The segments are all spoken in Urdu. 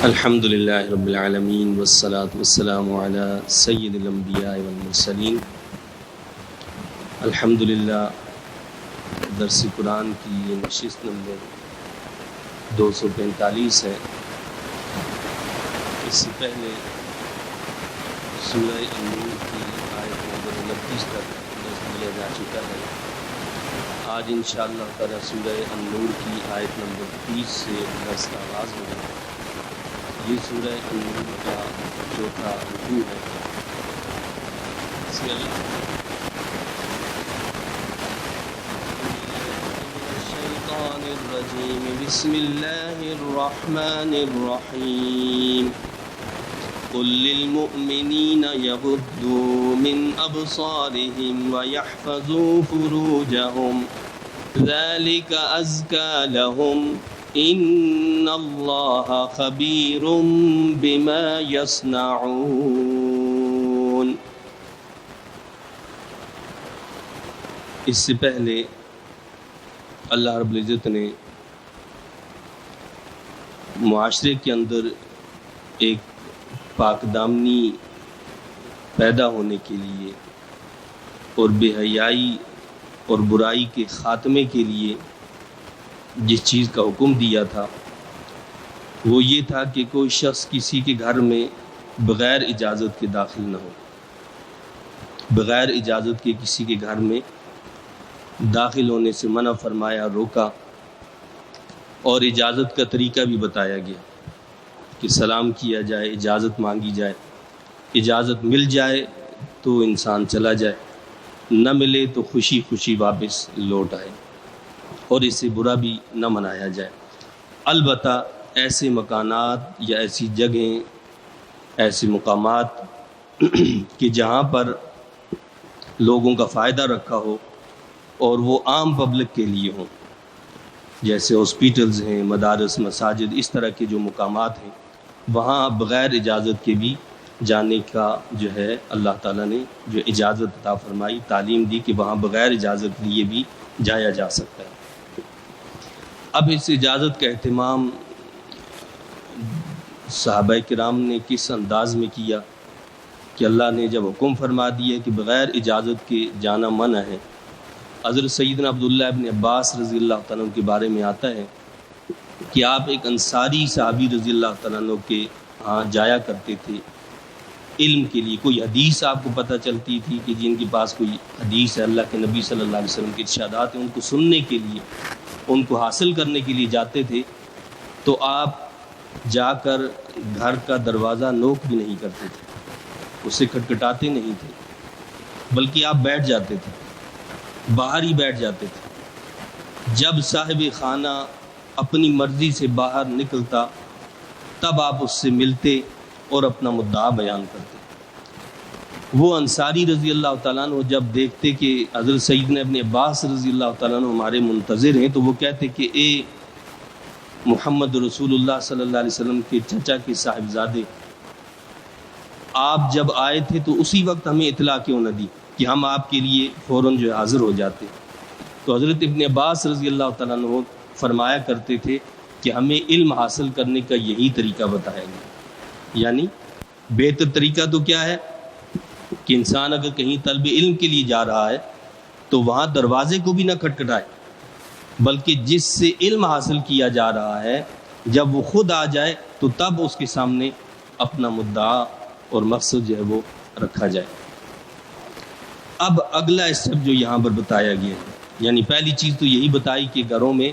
الحمد للہ رب العالمین والصلاة والسلام علی سید الانبیاء والمرسلین۔ الحمد للہ درس قرآن کی یہ نشست نمبر 245 ہے۔ اس سے پہلے سورہ النور کی آیت نمبر 29 تک درس دیا جا چکا ہے۔ آج انشاءاللہ تعالی سورہ النور کی آیت نمبر 30 سے درس کا آغاز ہوگا۔ یہ سورہ النور کا چوتھا رکوع ہے۔ بسم اللہ الرحمن الرحیم۔ قل للمؤمنین یغضوا من ابصارهم ویحفظوا فروجهم ذلک ازکی لهم ان اللہ خبیر بما یصنعون۔ اس سے پہلے اللہ رب العزت نے معاشرے کے اندر ایک پاک دامنی پیدا ہونے کے لیے اور بے حیائی اور برائی کے خاتمے کے لیے جس چیز کا حکم دیا تھا وہ یہ تھا کہ کوئی شخص کسی کے گھر میں بغیر اجازت کے داخل نہ ہو، بغیر اجازت کے کسی کے گھر میں داخل ہونے سے منع فرمایا، روکا، اور اجازت کا طریقہ بھی بتایا گیا کہ سلام کیا جائے، اجازت مانگی جائے، اجازت مل جائے تو انسان چلا جائے، نہ ملے تو خوشی خوشی واپس لوٹ آئے، اور اس سے برا بھی نہ منایا جائے۔ البتہ ایسے مکانات یا ایسی جگہیں، ایسے مقامات کہ جہاں پر لوگوں کا فائدہ رکھا ہو اور وہ عام پبلک کے لیے ہوں، جیسے ہاسپیٹلز ہیں، مدارس، مساجد، اس طرح کے جو مقامات ہیں، وہاں بغیر اجازت کے بھی جانے کا جو ہے اللہ تعالیٰ نے جو اجازت عطا فرمائی، تعلیم دی کہ وہاں بغیر اجازت لیے بھی جایا جا سکتا ہے۔ اب اس اجازت کا اہتمام صحابہ کرام نے کس انداز میں کیا کہ اللہ نے جب حکم فرما دیا کہ بغیر اجازت کے جانا منع ہے۔ حضرت سیدنا عبداللہ ابن عباس رضی اللہ تعالیٰ عنہ کے بارے میں آتا ہے کہ آپ ایک انصاری صحابی رضی اللہ تعالیٰ عنہ کے ہاں جایا کرتے تھے علم کے لیے۔ کوئی حدیث آپ کو پتہ چلتی تھی کہ جن کے پاس کوئی حدیث ہے، اللہ کے نبی صلی اللہ علیہ وسلم کے ارشادات ہیں، ان کو سننے کے لیے، ان کو حاصل کرنے کے لیے جاتے تھے، تو آپ جا کر گھر کا دروازہ نوک بھی نہیں کرتے تھے، اسے کھٹکھٹاتے نہیں تھے، بلکہ آپ بیٹھ جاتے تھے، باہر ہی بیٹھ جاتے تھے۔ جب صاحب خانہ اپنی مرضی سے باہر نکلتا تب آپ اس سے ملتے اور اپنا مدعا بیان کرتے۔ وہ انصاری رضی اللہ تعالیٰ عنہ جب دیکھتے کہ حضرت سیدنا ابن عباس رضی اللہ تعالیٰ عنہ ہمارے منتظر ہیں، تو وہ کہتے کہ اے محمد رسول اللہ صلی اللہ علیہ وسلم کے چچا کے صاحبزادے، آپ جب آئے تھے تو اسی وقت ہمیں اطلاع کیوں نہ دی کہ ہم آپ کے لیے فوراً جو حاضر ہو جاتے۔ تو حضرت ابن عباس رضی اللہ تعالیٰ عنہ فرمایا کرتے تھے کہ ہمیں علم حاصل کرنے کا یہی طریقہ بتایا گیا، یعنی بہتر طریقہ تو کیا ہے کہ انسان اگر کہیں طلب علم کے لیے جا رہا ہے تو وہاں دروازے کو بھی نہ کھٹکھٹائے، بلکہ جس سے علم حاصل کیا جا رہا ہے جب وہ خود آ جائے تو تب اس کے سامنے اپنا مدعا اور مقصد جو ہے وہ رکھا جائے۔ اب اگلا اسٹیپ جو یہاں پر بتایا گیا ہے، یعنی پہلی چیز تو یہی بتائی کہ گھروں میں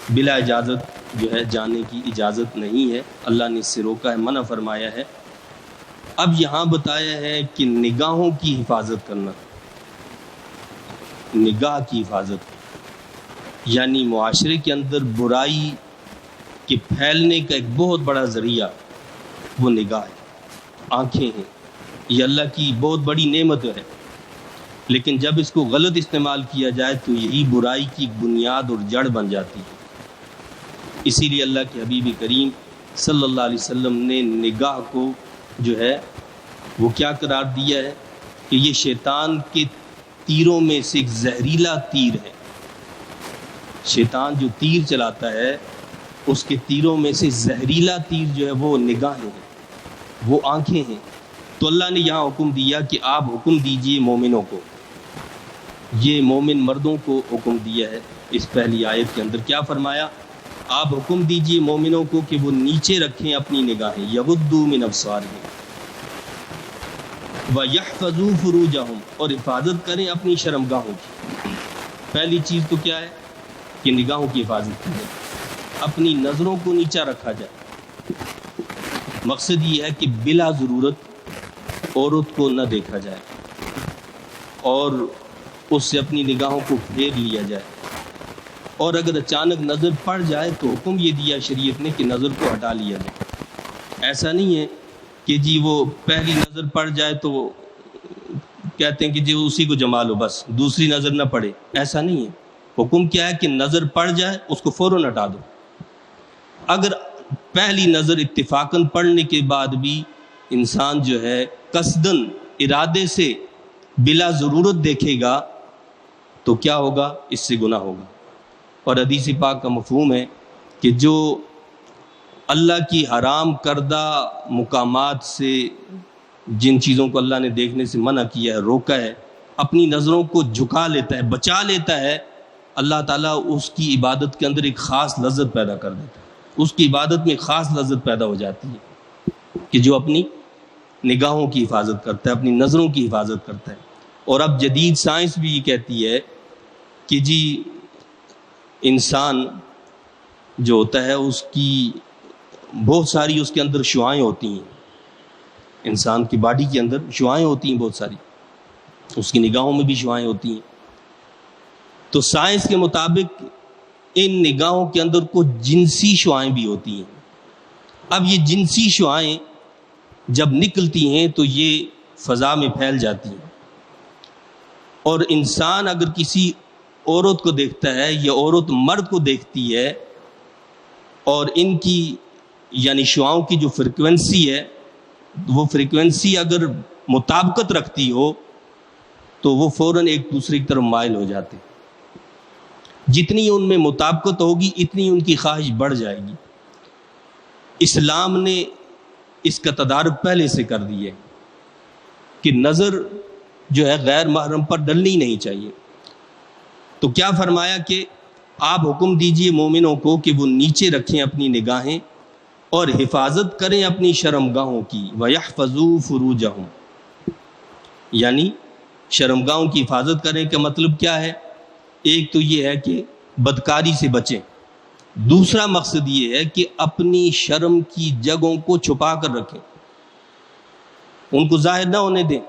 بلا اجازت جو ہے جانے کی اجازت نہیں ہے، اللہ نے اس سے روکا ہے، منع فرمایا ہے۔ اب یہاں بتایا ہے کہ نگاہوں کی حفاظت کرنا، نگاہ کی حفاظت، یعنی معاشرے کے اندر برائی کے پھیلنے کا ایک بہت بڑا ذریعہ وہ نگاہ ہے، آنکھیں ہیں، یہ اللہ کی بہت بڑی نعمت ہے، لیکن جب اس کو غلط استعمال کیا جائے تو یہی برائی کی بنیاد اور جڑ بن جاتی ہے۔ اسی لیے اللہ کے حبیب کریم صلی اللہ علیہ وسلم نے نگاہ کو جو ہے وہ کیا قرار دیا ہے کہ یہ شیطان کے تیروں میں سے ایک زہریلا تیر ہے۔ شیطان جو تیر چلاتا ہے اس کے تیروں میں سے زہریلا تیر جو ہے وہ نگاہیں ہیں، وہ آنکھیں ہیں۔ تو اللہ نے یہاں حکم دیا کہ آپ حکم دیجئے مومنوں کو، یہ مومن مردوں کو حکم دیا ہے۔ اس پہلی آیت کے اندر کیا فرمایا؟ آپ حکم دیجئے مومنوں کو کہ وہ نیچے رکھیں اپنی نگاہیں، یغضوا من ابصارہم وَيَحْفَظُوا فُرُوجَهُمْ، اور حفاظت کریں اپنی شرمگاہوں کی۔ پہلی چیز تو کیا ہے کہ نگاہوں کی حفاظت کی جائے، اپنی نظروں کو نیچا رکھا جائے۔ مقصد یہ ہے کہ بلا ضرورت عورت کو نہ دیکھا جائے اور اس سے اپنی نگاہوں کو پھیر لیا جائے، اور اگر اچانک نظر پڑ جائے تو حکم یہ دیا شریعت نے کہ نظر کو ہٹا لیا جائے۔ ایسا نہیں ہے کہ جی وہ پہلی نظر پڑ جائے تو کہتے ہیں کہ جی اسی کو جما لو، بس دوسری نظر نہ پڑے، ایسا نہیں ہے۔ حکم کیا ہے کہ نظر پڑ جائے اس کو فوراً ہٹا دو۔ اگر پہلی نظر اتفاقاً پڑنے کے بعد بھی انسان جو ہے قصداً ارادے سے بلا ضرورت دیکھے گا تو کیا ہوگا؟ اس سے گناہ ہوگا۔ اور حدیث پاک کا مفہوم ہے کہ جو اللہ کی حرام کردہ مقامات سے، جن چیزوں کو اللہ نے دیکھنے سے منع کیا ہے، روکا ہے، اپنی نظروں کو جھکا لیتا ہے، بچا لیتا ہے، اللہ تعالیٰ اس کی عبادت کے اندر ایک خاص لذت پیدا کر دیتا ہے۔ اس کی عبادت میں خاص لذت پیدا ہو جاتی ہے کہ جو اپنی نگاہوں کی حفاظت کرتا ہے، اپنی نظروں کی حفاظت کرتا ہے۔ اور اب جدید سائنس بھی یہ کہتی ہے کہ جی انسان جو ہوتا ہے اس کی بہت ساری اس کے اندر شعاعیں ہوتی ہیں، انسان کی باڈی کے اندر شعاعیں ہوتی ہیں بہت ساری، اس کی نگاہوں میں بھی شعاعیں ہوتی ہیں۔ تو سائنس کے مطابق ان نگاہوں کے اندر کچھ جنسی شعاعیں بھی ہوتی ہیں۔ اب یہ جنسی شعاعیں جب نکلتی ہیں تو یہ فضا میں پھیل جاتی ہیں، اور انسان اگر کسی عورت کو دیکھتا ہے یا عورت مرد کو دیکھتی ہے اور ان کی یعنی شعاؤں کی جو فریکوینسی ہے وہ فریکوینسی اگر مطابقت رکھتی ہو تو وہ فوراً ایک دوسرے کی طرف مائل ہو جاتے۔ جتنی ان میں مطابقت ہوگی اتنی ان کی خواہش بڑھ جائے گی۔ اسلام نے اس کا تدارک پہلے سے کر دیا ہے کہ نظر جو ہے غیر محرم پر ڈلنی نہیں چاہیے۔ تو کیا فرمایا کہ آپ حکم دیجئے مومنوں کو کہ وہ نیچے رکھیں اپنی نگاہیں اور حفاظت کریں اپنی شرمگاہوں کی، وَيَحْفَظُوا فُرُوجَهُمْ، یعنی شرمگاہوں کی حفاظت کریں کا مطلب کیا ہے؟ ایک تو یہ ہے کہ بدکاری سے بچیں، دوسرا مقصد یہ ہے کہ اپنی شرم کی جگہوں کو چھپا کر رکھیں، ان کو ظاہر نہ ہونے دیں،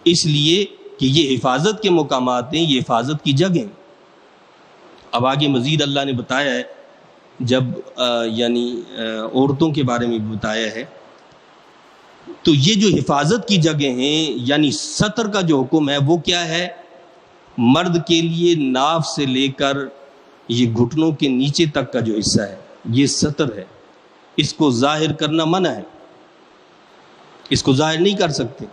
اس لیے کہ یہ حفاظت کے مقامات ہیں، یہ حفاظت کی جگہ ہیں۔ اب آگے مزید اللہ نے بتایا ہے، جب یعنی عورتوں کے بارے میں بتایا ہے، تو یہ جو حفاظت کی جگہ ہیں یعنی ستر کا جو حکم ہے وہ کیا ہے؟ مرد کے لیے ناف سے لے کر یہ گھٹنوں کے نیچے تک کا جو حصہ ہے یہ ستر ہے، اس کو ظاہر کرنا منع ہے، اس کو ظاہر نہیں کر سکتے۔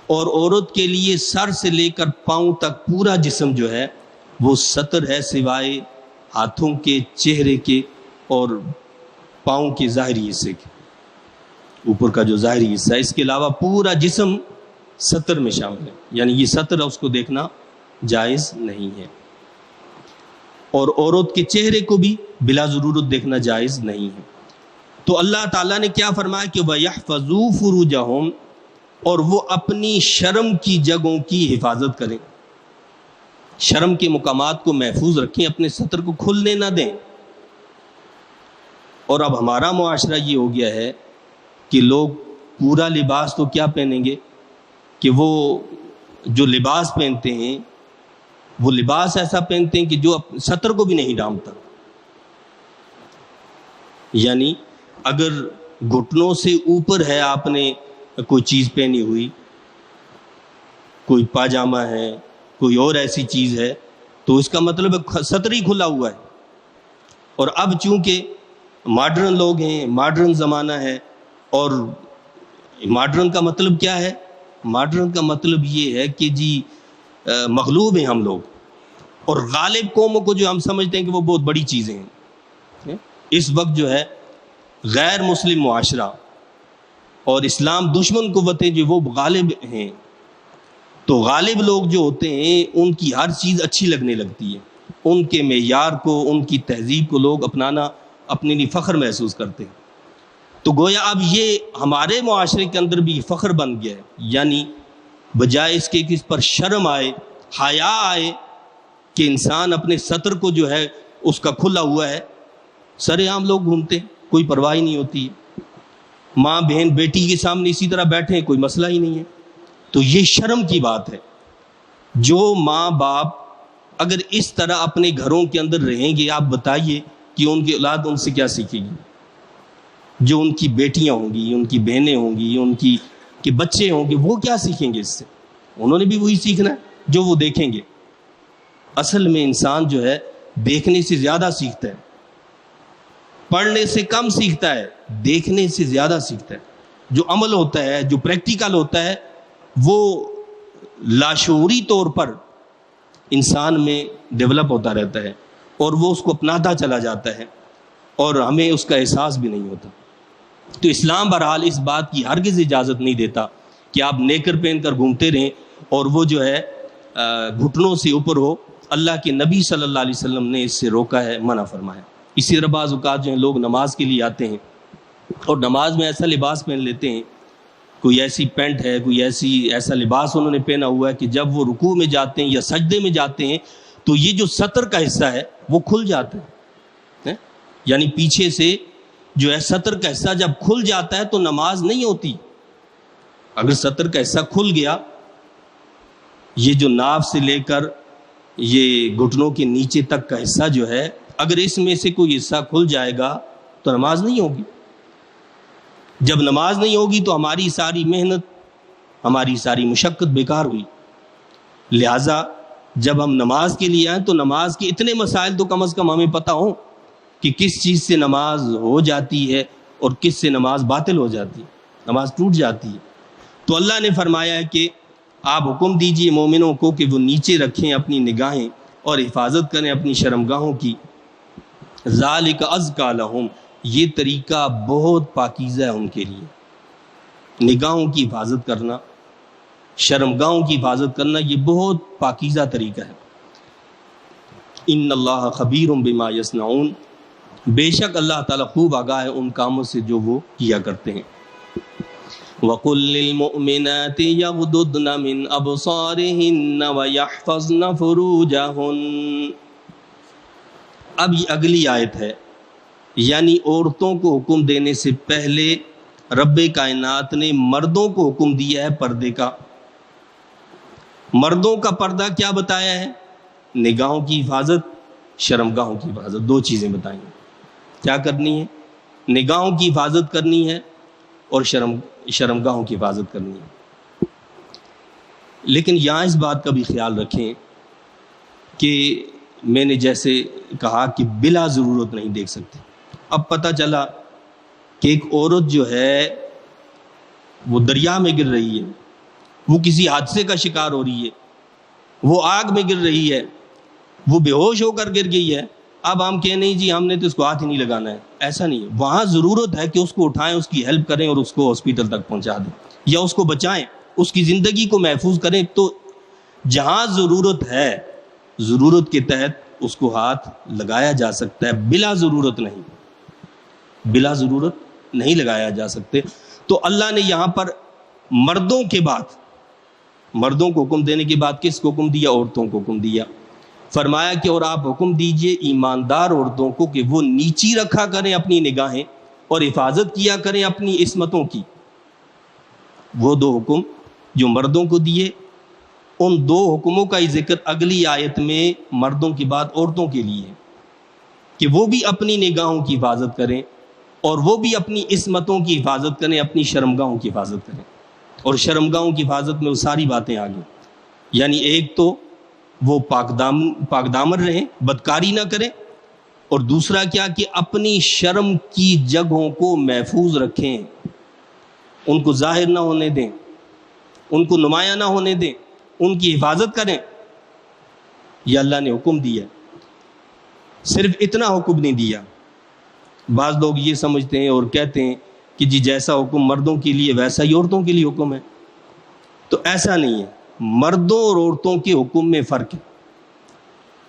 اور عورت کے لیے سر سے لے کر پاؤں تک پورا جسم جو ہے وہ ستر ہے، سوائے ہاتھوں کے، چہرے کے اور پاؤں کے ظاہری حصے کے، اوپر کا جو ظاہری حصہ ہے، اس کے علاوہ پورا جسم ستر میں شامل ہے، یعنی یہ ستر ہے، اس کو دیکھنا جائز نہیں ہے۔ اور عورت کے چہرے کو بھی بلا ضرورت دیکھنا جائز نہیں ہے۔ تو اللہ تعالیٰ نے کیا فرمایا کہ وَيَحْفَظُوا فُرُوجَهُمْ، اور وہ اپنی شرم کی جگہوں کی حفاظت کریں، شرم کے مقامات کو محفوظ رکھیں، اپنے ستر کو کھلنے نہ دیں۔ اور اب ہمارا معاشرہ یہ ہو گیا ہے کہ لوگ پورا لباس تو کیا پہنیں گے کہ وہ جو لباس پہنتے ہیں وہ لباس ایسا پہنتے ہیں کہ جو ستر کو بھی نہیں ڈھانپتا، یعنی اگر گھٹنوں سے اوپر ہے آپ نے کوئی چیز پہنی ہوئی، کوئی پاجامہ ہے، کوئی اور ایسی چیز ہے، تو اس کا مطلب ستر ہی کھلا ہوا ہے۔ اور اب چونکہ ماڈرن لوگ ہیں، ماڈرن زمانہ ہے، اور ماڈرن کا مطلب کیا ہے؟ ماڈرن کا مطلب یہ ہے کہ جی مغلوب ہیں ہم لوگ، اور غالب قوموں کو جو ہم سمجھتے ہیں کہ وہ بہت بڑی چیزیں ہیں، اس وقت جو ہے غیر مسلم معاشرہ اور اسلام دشمن قوتیں جو وہ غالب ہیں، تو غالب لوگ جو ہوتے ہیں ان کی ہر چیز اچھی لگنے لگتی ہے، ان کے معیار کو، ان کی تہذیب کو لوگ اپنانا اپنے لیے فخر محسوس کرتے ہیں۔ تو گویا اب یہ ہمارے معاشرے کے اندر بھی فخر بن گیا ہے، یعنی بجائے اس کے کہ اس پر شرم آئے، حیا آئے کہ انسان اپنے سطر کو جو ہے اس کا کھلا ہوا ہے، سر عام لوگ گھومتے ہیں، کوئی پرواہ ہی نہیں ہوتی ہے، ماں بہن بیٹی کے سامنے اسی طرح بیٹھے، کوئی مسئلہ ہی نہیں ہے۔ تو یہ شرم کی بات ہے۔ جو ماں باپ اگر اس طرح اپنے گھروں کے اندر رہیں گے، آپ بتائیے کہ ان کی اولاد ان سے کیا سیکھے گی؟ جو ان کی بیٹیاں ہوں گی، ان کی بہنیں ہوں گی، ان کی کہ بچے ہوں گے، وہ کیا سیکھیں گے اس سے؟ انہوں نے بھی وہی سیکھنا ہے جو وہ دیکھیں گے۔ اصل میں انسان جو ہے دیکھنے سے زیادہ سیکھتا ہے، پڑھنے سے کم سیکھتا ہے، دیکھنے سے زیادہ سیکھتا ہے۔ جو عمل ہوتا ہے، جو پریکٹیکل ہوتا ہے، وہ لاشعوری طور پر انسان میں ڈیولپ ہوتا رہتا ہے اور وہ اس کو اپناتا چلا جاتا ہے اور ہمیں اس کا احساس بھی نہیں ہوتا۔ تو اسلام بہرحال اس بات کی ہرگز اجازت نہیں دیتا کہ آپ نیکر پہن کر گھومتے رہیں اور وہ جو ہے گھٹنوں سے اوپر ہو۔ اللہ کے نبی صلی اللہ علیہ وسلم نے اس سے روکا ہے، منع فرمایا۔ اسی طرح بعض اوقات جو ہیں لوگ نماز کے لیے آتے ہیں اور نماز میں ایسا لباس پہن لیتے ہیں، کوئی ایسی پینٹ ہے، کوئی ایسا لباس انہوں نے پہنا ہوا ہے کہ جب وہ رکوع میں جاتے ہیں یا سجدے میں جاتے ہیں تو یہ جو سطر کا حصہ ہے وہ کھل جاتا ہے، یعنی پیچھے سے جو ہے سطر کا حصہ جب کھل جاتا ہے تو نماز نہیں ہوتی۔ اگر سطر کا حصہ کھل گیا، یہ جو ناف سے لے کر یہ گھٹنوں کے نیچے تک کا حصہ جو ہے، اگر اس میں سے کوئی حصہ کھل جائے گا تو نماز نہیں ہوگی۔ جب نماز نہیں ہوگی تو ہماری ساری محنت، ہماری ساری مشقت بیکار ہوئی۔ لہٰذا جب ہم نماز کے لیے آئیں تو نماز کے اتنے مسائل تو کم از کم ہمیں پتہ ہوں کہ کس چیز سے نماز ہو جاتی ہے اور کس سے نماز باطل ہو جاتی ہے، نماز ٹوٹ جاتی ہے۔ تو اللہ نے فرمایا ہے کہ آپ حکم دیجئے مومنوں کو کہ وہ نیچے رکھیں اپنی نگاہیں اور حفاظت کریں اپنی شرمگاہوں کی۔ ذالک ازکیٰ لہم، یہ طریقہ بہت پاکیزہ ہے ان کے لیے۔ نگاہوں کی حفاظت کرنا، شرمگاہوں کی حفاظت کرنا، یہ بہت پاکیزہ طریقہ ہے۔ ان اللہ خبیر بما یصنعون، بے شک اللہ تعالیٰ خوب آگاہ ہے ان کاموں سے جو وہ کیا کرتے ہیں۔ وَقُلْ لِلْمُؤْمِنَاتِ يَغْضُضْنَ مِنْ أَبْصَارِهِنَّ وَيَحْفَظْنَ فُرُوجَهُنَّ۔ اب یہ اگلی آیت ہے، یعنی عورتوں کو حکم دینے سے پہلے رب کائنات نے مردوں کو حکم دیا ہے پردے کا۔ مردوں کا پردہ کیا بتایا ہے؟ نگاہوں کی حفاظت، شرمگاہوں کی حفاظت، دو چیزیں بتائیں ہیں۔ کیا کرنی ہے؟ نگاہوں کی حفاظت کرنی ہے اور شرمگاہوں کی حفاظت کرنی ہے۔ لیکن یہاں اس بات کا بھی خیال رکھیں کہ میں نے جیسے کہا کہ بلا ضرورت نہیں دیکھ سکتے۔ اب پتہ چلا کہ ایک عورت جو ہے وہ دریا میں گر رہی ہے، وہ کسی حادثے کا شکار ہو رہی ہے، وہ آگ میں گر رہی ہے، وہ بے ہوش ہو کر گر گئی ہے۔ اب ہم کہیں نہیں جی ہم نے تو اس کو ہاتھ ہی نہیں لگانا ہے، ایسا نہیں ہے۔ وہاں ضرورت ہے کہ اس کو اٹھائیں، اس کی ہیلپ کریں اور اس کو ہاسپٹل تک پہنچا دیں یا اس کو بچائیں، اس کی زندگی کو محفوظ کریں۔ تو جہاں ضرورت ہے، ضرورت کے تحت اس کو ہاتھ لگایا جا سکتا ہے، بلا ضرورت نہیں، بلا ضرورت نہیں لگایا جا سکتے۔ تو اللہ نے یہاں پر مردوں کے بعد، مردوں کو حکم دینے کے بعد کس کو حکم دیا؟ عورتوں کو حکم دیا۔ فرمایا کہ اور آپ حکم دیجئے ایماندار عورتوں کو کہ وہ نیچی رکھا کریں اپنی نگاہیں اور حفاظت کیا کریں اپنی عصمتوں کی۔ وہ دو حکم جو مردوں کو دیے، ان دو حکموں کا ہی ذکر اگلی آیت میں مردوں کے بعد عورتوں کے لیے ہے کہ وہ بھی اپنی نگاہوں کی حفاظت کریں اور وہ بھی اپنی عصمتوں کی حفاظت کریں، اپنی شرمگاہوں کی حفاظت کریں۔ اور شرمگاہوں کی حفاظت میں وہ ساری باتیں آ گئیں، یعنی ایک تو وہ پاک دامن رہیں، بدکاری نہ کریں، اور دوسرا کیا کہ اپنی شرم کی جگہوں کو محفوظ رکھیں، ان کو ظاہر نہ ہونے دیں، ان کو نمایاں نہ ہونے دیں، ان کی حفاظت کریں۔ یہ اللہ نے حکم دیا۔ صرف اتنا حکم نہیں دیا بعض لوگ یہ سمجھتے ہیں اور کہتے ہیں کہ جی جیسا حکم مردوں کے لیے ویسا ہی عورتوں کے لیے حکم ہے، تو ایسا نہیں ہے، مردوں اور عورتوں کے حکم میں فرق ہے۔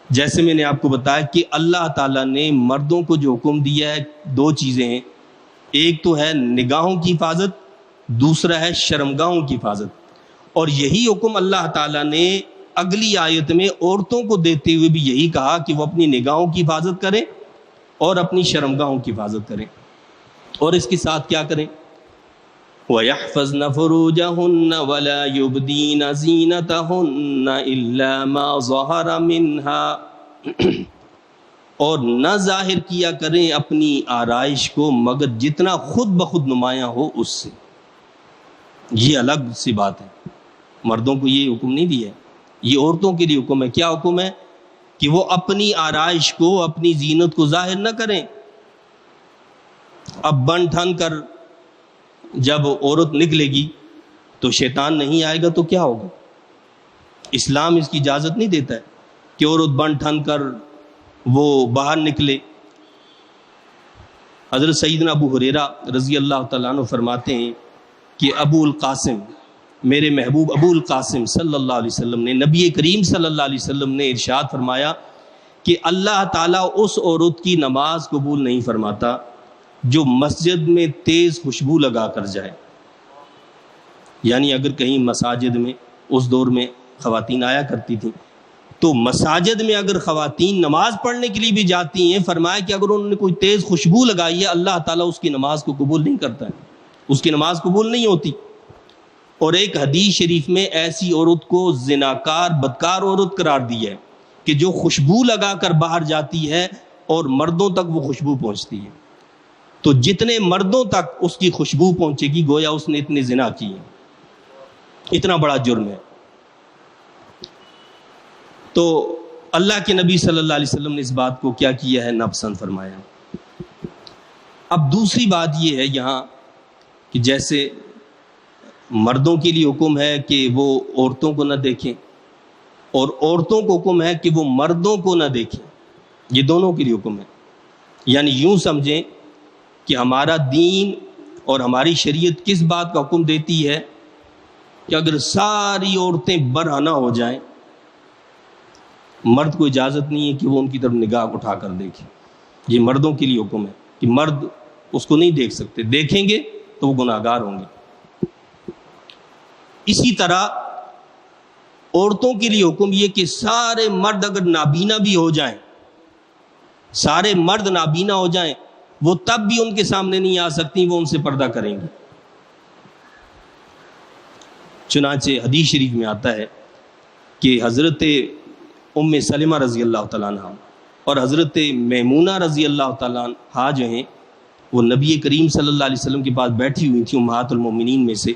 جیسے میں نے آپ کو بتایا کہ اللہ تعالیٰ نے مردوں کو جو حکم دیا ہے دو چیزیں ہیں، ایک تو ہے نگاہوں کی حفاظت، دوسرا ہے شرمگاہوں کی حفاظت، اور یہی حکم اللہ تعالیٰ نے اگلی آیت میں عورتوں کو دیتے ہوئے بھی یہی کہا کہ وہ اپنی نگاہوں کی حفاظت کریں اور اپنی شرمگاہوں کی حفاظت کریں، اور اس کے ساتھ کیا کریں؟ وَيَحْفَظْنَ فُرُوجَهُنَّ وَلَا يُبْدِينَ زِينَتَهُنَّ إِلَّا مَا ظَهَرَ مِنْهَا، اور نہ ظاہر کیا کریں اپنی آرائش کو مگر جتنا خود بخود نمایاں ہو اس سے۔ یہ الگ سی بات ہے، مردوں کو یہ حکم نہیں دیا ہے، یہ عورتوں کے لیے حکم ہے۔ کیا حکم ہے؟ کہ وہ اپنی آرائش کو، اپنی زینت کو ظاہر نہ کریں۔ اب بن ٹھن کر جب عورت نکلے گی تو شیطان نہیں آئے گا تو کیا ہوگا؟ اسلام اس کی اجازت نہیں دیتا ہے کہ عورت بن ٹھن کر وہ باہر نکلے۔ حضرت سیدنا ابو ہریرہ رضی اللہ تعالیٰ عنہ فرماتے ہیں کہ ابو القاسم، میرے محبوب ابو القاسم صلی اللہ علیہ وسلم نے، نبی کریم صلی اللہ علیہ وسلم نے ارشاد فرمایا کہ اللہ تعالیٰ اس عورت کی نماز قبول نہیں فرماتا جو مسجد میں تیز خوشبو لگا کر جائے۔ یعنی اگر کہیں مساجد میں، اس دور میں خواتین آیا کرتی تھیں، تو مساجد میں اگر خواتین نماز پڑھنے کے لیے بھی جاتی ہیں، فرمایا کہ اگر انہوں نے کوئی تیز خوشبو لگائی ہے اللہ تعالیٰ اس کی نماز کو قبول نہیں کرتا ہے، اس کی نماز قبول نہیں ہوتی۔ اور ایک حدیث شریف میں ایسی عورت کو زناکار، بدکار عورت قرار دیا ہے کہ جو خوشبو لگا کر باہر جاتی ہے اور مردوں تک وہ خوشبو پہنچتی ہے، تو جتنے مردوں تک اس کی خوشبو پہنچے گی گویا اس نے اتنے زنا کیے، اتنا بڑا جرم ہے۔ تو اللہ کے نبی صلی اللہ علیہ وسلم نے اس بات کو کیا کیا ہے؟ ناپسند فرمایا۔ اب دوسری بات یہ ہے یہاں کہ جیسے مردوں کے لیے حکم ہے کہ وہ عورتوں کو نہ دیکھیں، اور عورتوں کو حکم ہے کہ وہ مردوں کو نہ دیکھیں، یہ دونوں کے لیے حکم ہے۔ یعنی یوں سمجھیں کہ ہمارا دین اور ہماری شریعت کس بات کا حکم دیتی ہے کہ اگر ساری عورتیں برہنہ ہو جائیں، مرد کو اجازت نہیں ہے کہ وہ ان کی طرف نگاہ اٹھا کر دیکھیں۔ یہ مردوں کے لیے حکم ہے کہ مرد اس کو نہیں دیکھ سکتے، دیکھیں گے تو وہ گناہگار ہوں گے۔ اسی طرح عورتوں کے لیے حکم یہ کہ سارے مرد اگر نابینا بھی ہو جائیں، سارے مرد نابینا ہو جائیں، وہ تب بھی ان کے سامنے نہیں آ سکتی، وہ ان سے پردہ کریں گی۔ چنانچہ حدیث شریف میں آتا ہے کہ حضرت ام سلمہ رضی اللہ تعالیٰ عنہ اور حضرت میمونہ رضی اللہ تعالیٰ عنہ جو ہیں وہ نبی کریم صلی اللہ علیہ وسلم کے پاس بیٹھی ہوئی تھیں، امہات المومنین میں سے۔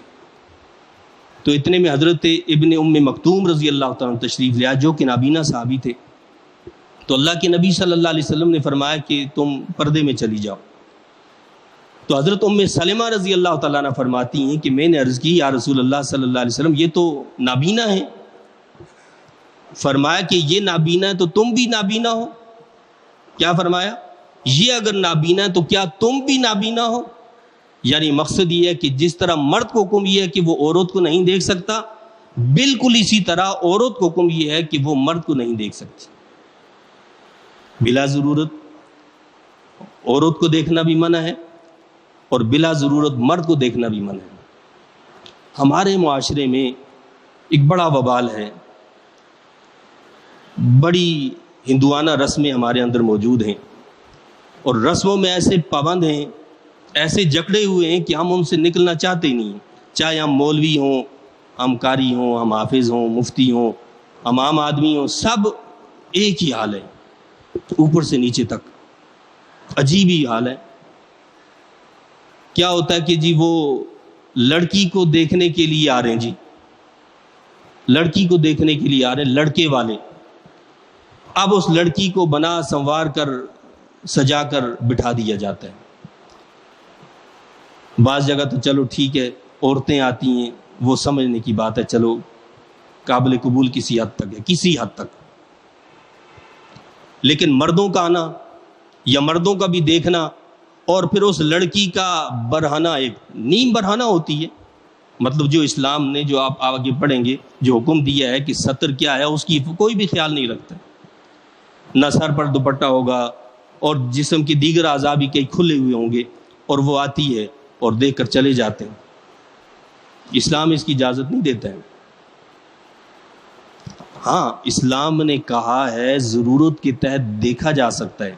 تو اتنے میں حضرت ابن ام مکتوم رضی اللہ تعالیٰ عنہ تشریف لے آئے جو کہ نابینا صحابی تھے۔ تو اللہ کے نبی صلی اللہ علیہ وسلم نے فرمایا کہ تم پردے میں چلی جاؤ۔ تو حضرت ام سلمہ رضی اللہ تعالیٰ عنہ فرماتی ہیں کہ میں نے عرض کی، یا رسول اللہ صلی اللہ علیہ وسلم یہ تو نابینا ہیں۔ فرمایا کہ یہ نابینا ہے تو تم بھی نابینا ہو۔ کیا فرمایا؟ یہ اگر نابینا ہے تو کیا تم بھی نابینا ہو؟ یعنی مقصد یہ ہے کہ جس طرح مرد کو حکم یہ ہے کہ وہ عورت کو نہیں دیکھ سکتا، بالکل اسی طرح عورت کو حکم یہ ہے کہ وہ مرد کو نہیں دیکھ سکتی۔ بلا ضرورت عورت کو دیکھنا بھی منع ہے اور بلا ضرورت مرد کو دیکھنا بھی منع ہے۔ ہمارے معاشرے میں ایک بڑا وبال ہے، بڑی ہندوانہ رسمیں ہمارے اندر موجود ہیں، اور رسموں میں ایسے پابند ہیں، ایسے جکڑے ہوئے ہیں کہ ہم ان سے نکلنا چاہتے ہی نہیں، چاہے ہم مولوی ہوں، ہم قاری ہوں، ہم حافظ ہوں، مفتی ہوں، ہم عام آدمی ہوں، سب ایک ہی حال ہے، اوپر سے نیچے تک عجیب ہی حال ہے۔ کیا ہوتا ہے کہ جی وہ لڑکی کو دیکھنے کے لیے آ رہے ہیں، جی لڑکی کو دیکھنے کے لیے آ رہے ہیں لڑکے والے، اب اس لڑکی کو بنا سنوار کر سجا کر بٹھا دیا جاتا ہے۔ بعض جگہ تو چلو ٹھیک ہے، عورتیں آتی ہیں، وہ سمجھنے کی بات ہے، چلو قابل قبول کسی حد تک ہے، کسی حد تک۔ لیکن مردوں کا آنا یا مردوں کا بھی دیکھنا اور پھر اس لڑکی کا برہنہ ایک نیم برہنہ ہوتی ہے، مطلب جو اسلام نے جو آپ آگے پڑھیں گے جو حکم دیا ہے کہ ستر کیا ہے اس کی کوئی بھی خیال نہیں رکھتا، نہ سر پر دوپٹہ ہوگا اور جسم کے دیگر اعضاء بھی کئی کھلے ہوئے ہوں گے، اور وہ آتی ہے اور دیکھ کر چلے جاتے ہیں۔ اسلام اس کی اجازت نہیں دیتا ہے۔ ہاں اسلام نے کہا ہے ضرورت کے تحت دیکھا جا سکتا ہے،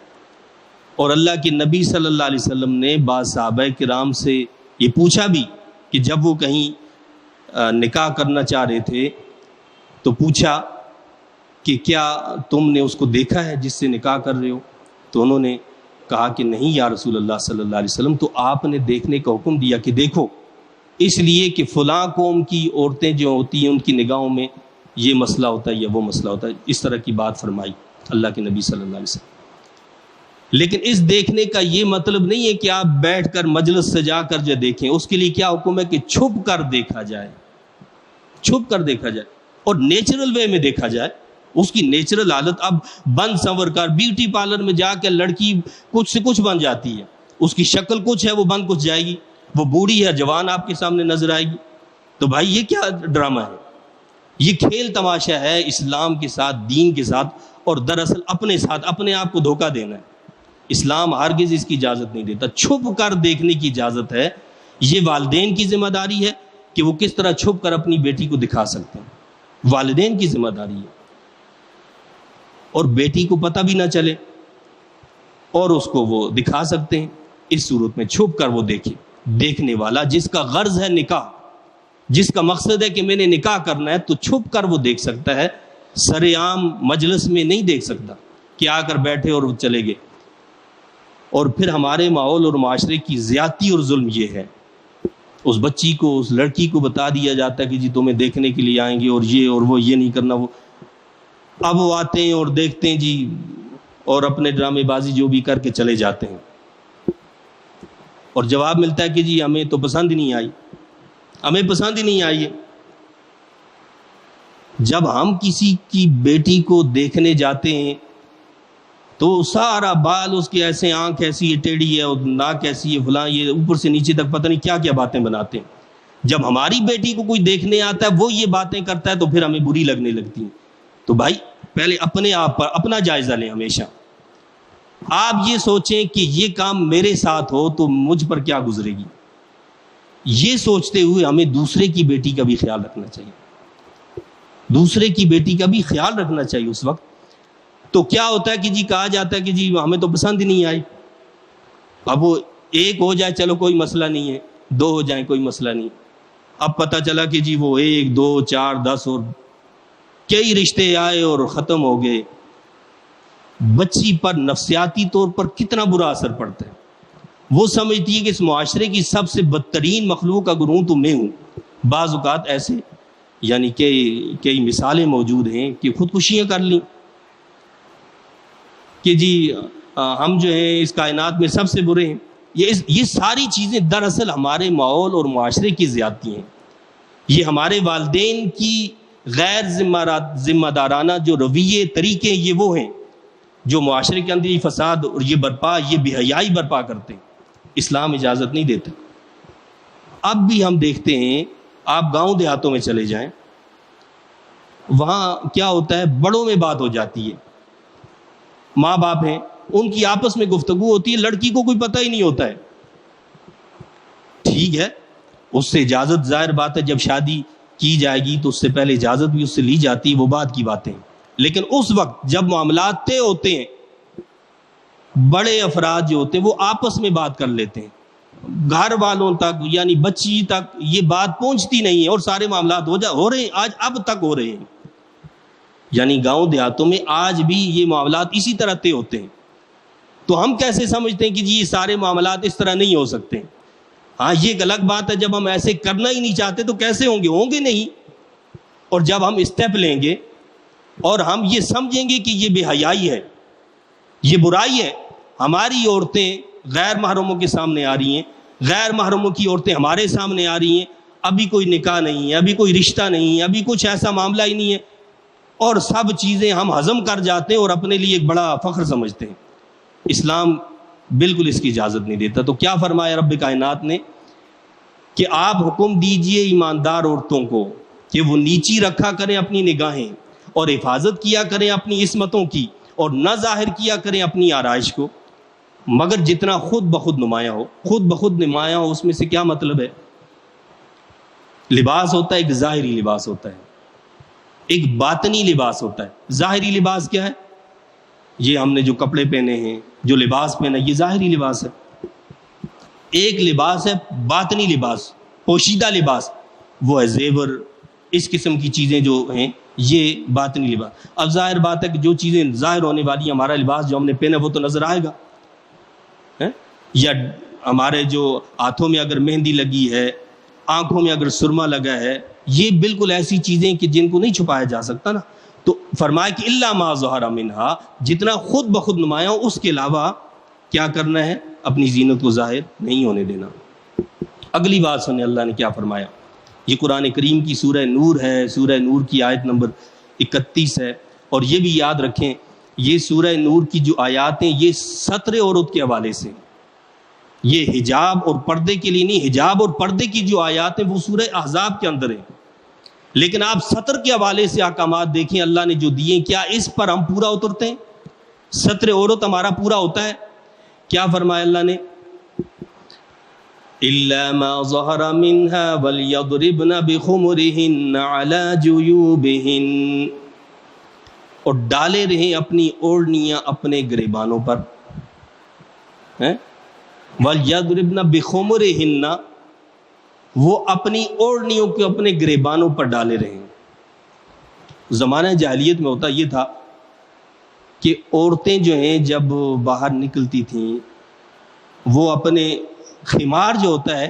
اور اللہ کے نبی صلی اللہ علیہ وسلم نے بعض صحابہ کرام سے یہ پوچھا بھی کہ جب وہ کہیں نکاح کرنا چاہ رہے تھے تو پوچھا کہ کیا تم نے اس کو دیکھا ہے جس سے نکاح کر رہے ہو؟ تو انہوں نے کہا کہ نہیں یا رسول اللہ صلی اللہ علیہ وسلم، تو آپ نے دیکھنے کا حکم دیا کہ دیکھو، اس لیے کہ فلاں قوم کی عورتیں جو ہوتی ہیں ان کی نگاہوں میں یہ مسئلہ ہوتا ہے یا وہ مسئلہ ہوتا ہے، اس طرح کی بات فرمائی اللہ کے نبی صلی اللہ علیہ وسلم۔ لیکن اس دیکھنے کا یہ مطلب نہیں ہے کہ آپ بیٹھ کر مجلس سجا کر جو دیکھیں، اس کے لیے کیا حکم ہے کہ چھپ کر دیکھا جائے، چھپ کر دیکھا جائے اور نیچرل وے میں دیکھا جائے، اس کی نیچرل حالت۔ اب بن سنور کر بیوٹی پارلر میں جا کے لڑکی کچھ سے کچھ بن جاتی ہے، اس کی شکل کچھ ہے وہ بن کچھ جائے گی، وہ بوڑھی ہے جوان آپ کے سامنے نظر آئے گی، تو بھائی یہ کیا ڈرامہ ہے؟ یہ کھیل تماشا ہے اسلام کے ساتھ، دین کے ساتھ، اور دراصل اپنے ساتھ اپنے آپ کو دھوکہ دینا ہے۔ اسلام ہرگز اس کی اجازت نہیں دیتا۔ چھپ کر دیکھنے کی اجازت ہے، یہ والدین کی ذمہ داری ہے کہ وہ کس طرح چھپ کر اپنی بیٹی کو دکھا سکتے ہیں، والدین کی ذمہ داری ہے، اور بیٹی کو پتہ بھی نہ چلے اور اس کو وہ دکھا سکتے ہیں۔ اس صورت میں چھپ کر وہ دیکھے، دیکھنے والا جس کا غرض ہے نکاح، جس کا مقصد ہے کہ میں نے نکاح کرنا ہے، تو چھپ کر وہ دیکھ سکتا ہے، سر عام مجلس میں نہیں دیکھ سکتا کہ آ کر بیٹھے اور وہ چلے گئے۔ اور پھر ہمارے ماحول اور معاشرے کی زیادتی اور ظلم یہ ہے، اس بچی کو، اس لڑکی کو بتا دیا جاتا ہے کہ جی تمہیں دیکھنے کے لیے آئیں گے اور وہ یہ نہیں کرنا، وہ اب وہ آتے ہیں اور دیکھتے ہیں جی، اور اپنے ڈرامے بازی جو بھی کر کے چلے جاتے ہیں، اور جواب ملتا ہے کہ جی ہمیں تو پسند ہی نہیں آئی، ہمیں پسند ہی نہیں آئی ہے۔ جب ہم کسی کی بیٹی کو دیکھنے جاتے ہیں تو سارا بال اس کے ایسے، آنکھ ایسی ہے ٹیڑھی ہے اور ناک ایسی ہے فلاں، یہ اوپر سے نیچے تک پتہ نہیں کیا کیا باتیں بناتے ہیں۔ جب ہماری بیٹی کو کوئی دیکھنے آتا ہے وہ یہ باتیں کرتا ہے تو پھر ہمیں بری لگنے لگتی ہیں۔ تو بھائی پہلے اپنے آپ پر اپنا جائزہ لیں، ہمیشہ آپ یہ سوچیں کہ یہ کام میرے ساتھ ہو تو مجھ پر کیا گزرے گی، یہ سوچتے ہوئے ہمیں دوسرے کی بیٹی کا بھی خیال رکھنا چاہیے، دوسرے کی بیٹی کا بھی خیال رکھنا چاہیے اس وقت۔ تو کیا ہوتا ہے کہ جی کہا جاتا ہے کہ جی ہمیں تو پسند ہی نہیں آئی، اب وہ ایک ہو جائے چلو کوئی مسئلہ نہیں ہے، دو ہو جائیں کوئی مسئلہ نہیں، اب پتہ چلا کہ جی وہ 1 2 4 10 اور کئی رشتے آئے اور ختم ہو گئے، بچی پر نفسیاتی طور پر کتنا برا اثر پڑتا ہے۔ وہ سمجھتی ہے کہ اس معاشرے کی سب سے بدترین مخلوق اگر ہوں تو میں ہوں۔ بعض اوقات ایسے یعنی کئی مثالیں موجود ہیں کہ خودکشیاں کر لیں کہ جی ہم جو ہیں اس کائنات میں سب سے برے ہیں۔ یہ ساری چیزیں دراصل ہمارے ماحول اور معاشرے کی زیادتی ہیں، یہ ہمارے والدین کی غیر ذمہ دارانہ جو رویے طریقے، یہ وہ ہیں جو معاشرے کے اندر یہ فساد اور یہ بے حیائی برپا کرتے ہیں۔ اسلام اجازت نہیں دیتا۔ اب بھی ہم دیکھتے ہیں، آپ گاؤں دیہاتوں میں چلے جائیں، وہاں کیا ہوتا ہے، بڑوں میں بات ہو جاتی ہے، ماں باپ ہیں ان کی آپس میں گفتگو ہوتی ہے، لڑکی کو کوئی پتہ ہی نہیں ہوتا ہے۔ ٹھیک ہے، اس سے اجازت، ظاہر بات ہے جب شادی کی جائے گی تو اس سے پہلے اجازت بھی اس سے لی جاتی ہے، وہ بات کی باتیں، لیکن اس وقت جب معاملات طے ہوتے ہیں، بڑے افراد جو ہوتے ہیں وہ آپس میں بات کر لیتے ہیں، گھر والوں تک یعنی بچی تک یہ بات پہنچتی نہیں ہے اور سارے معاملات ہو رہے ہیں، آج اب تک ہو رہے ہیں۔ یعنی گاؤں دیہاتوں میں آج بھی یہ معاملات اسی طرح طے ہوتے ہیں۔ تو ہم کیسے سمجھتے ہیں کہ جی یہ سارے معاملات اس طرح نہیں ہو سکتے؟ ہاں یہ ایک الگ بات ہے، جب ہم ایسے کرنا ہی نہیں چاہتے تو کیسے ہوں گے نہیں۔ اور جب ہم اسٹیپ لیں گے اور ہم یہ سمجھیں گے کہ یہ بے حیائی ہے، یہ برائی ہے، ہماری عورتیں غیر محرموں کے سامنے آ رہی ہیں، غیر محرموں کی عورتیں ہمارے سامنے آ رہی ہیں، ابھی کوئی نکاح نہیں ہے، ابھی کوئی رشتہ نہیں ہے، ابھی کچھ ایسا معاملہ ہی نہیں ہے، اور سب چیزیں ہم ہضم کر جاتے ہیں اور اپنے لیے ایک بڑا فخر سمجھتے ہیں۔ اسلام بالکل اس کی اجازت نہیں دیتا. تو کیا فرمایا رب کائنات نے کہ آپ حکم دیجئے ایماندار عورتوں کو کہ وہ نیچی رکھا کریں اپنی نگاہیں اور حفاظت کیا کریں اپنی عصمتوں کی اور نہ ظاہر کیا کریں اپنی آرائش کو مگر جتنا خود بخود نمایاں ہو. خود بخود نمایاں ہو اس میں سے کیا مطلب ہے؟ لباس ہوتا ہے ایک ظاہری لباس ہوتا ہے, ایک باطنی لباس ہوتا ہے. ظاہری لباس کیا ہے؟ یہ ہم نے جو کپڑے پہنے ہیں, جو لباس پہنا, یہ ظاہری لباس ہے. ایک لباس ہے باطنی لباس, پوشیدہ لباس, وہ ہے زیور, اس قسم کی چیزیں جو ہیں یہ باطنی لباس. اب ظاہر بات ہے کہ جو چیزیں ظاہر ہونے والی ہیں, ہمارا لباس جو ہم نے پہنا وہ تو نظر آئے گا, یا ہمارے جو ہاتھوں میں اگر مہندی لگی ہے, آنکھوں میں اگر سرما لگا ہے, یہ بالکل ایسی چیزیں کہ جن کو نہیں چھپایا جا سکتا نا. تو فرمایا کہ الا ما ظہر منہا, جتنا خود بخود نمایاں ہو اس کے علاوہ کیا کرنا ہے؟ اپنی زینت کو ظاہر نہیں ہونے دینا. اگلی بات سنیں اللہ نے کیا فرمایا. یہ قرآن کریم کی سورہ نور ہے, سورہ نور کی آیت نمبر 31 ہے. اور یہ بھی یاد رکھیں یہ سورہ نور کی جو آیات ہیں یہ ستر عورت کے حوالے سے, یہ حجاب اور پردے کے لیے نہیں. حجاب اور پردے کی جو آیات ہیں وہ سورہ احزاب کے اندر ہیں, لیکن آپ ستر کے حوالے سے احکامات دیکھیں اللہ نے جو دیے, کیا اس پر ہم پورا اترتے ہیں؟ ستر عورت ہمارا پورا ہوتا ہے؟ کیا فرمایا اللہ نے؟ إِلَّا مَا ظَهَرَ مِنْهَا وَلْيَضْرِبْنَ بِخُمُرِهِنَّ عَلَى جُيُوبِهِنَّ, اور ڈالے رہیں اپنی اوڑھنیاں اپنے گریبانوں پر. وَلْيَضْرِبْنَ بِخُمُرِهِنَّ, وہ اپنی اوڑھنیوں کو اپنے گریبانوں پر ڈالے رہیں. زمانہ جاہلیت میں ہوتا یہ تھا کہ عورتیں جو ہیں جب باہر نکلتی تھیں وہ اپنے خمار جو ہوتا ہے,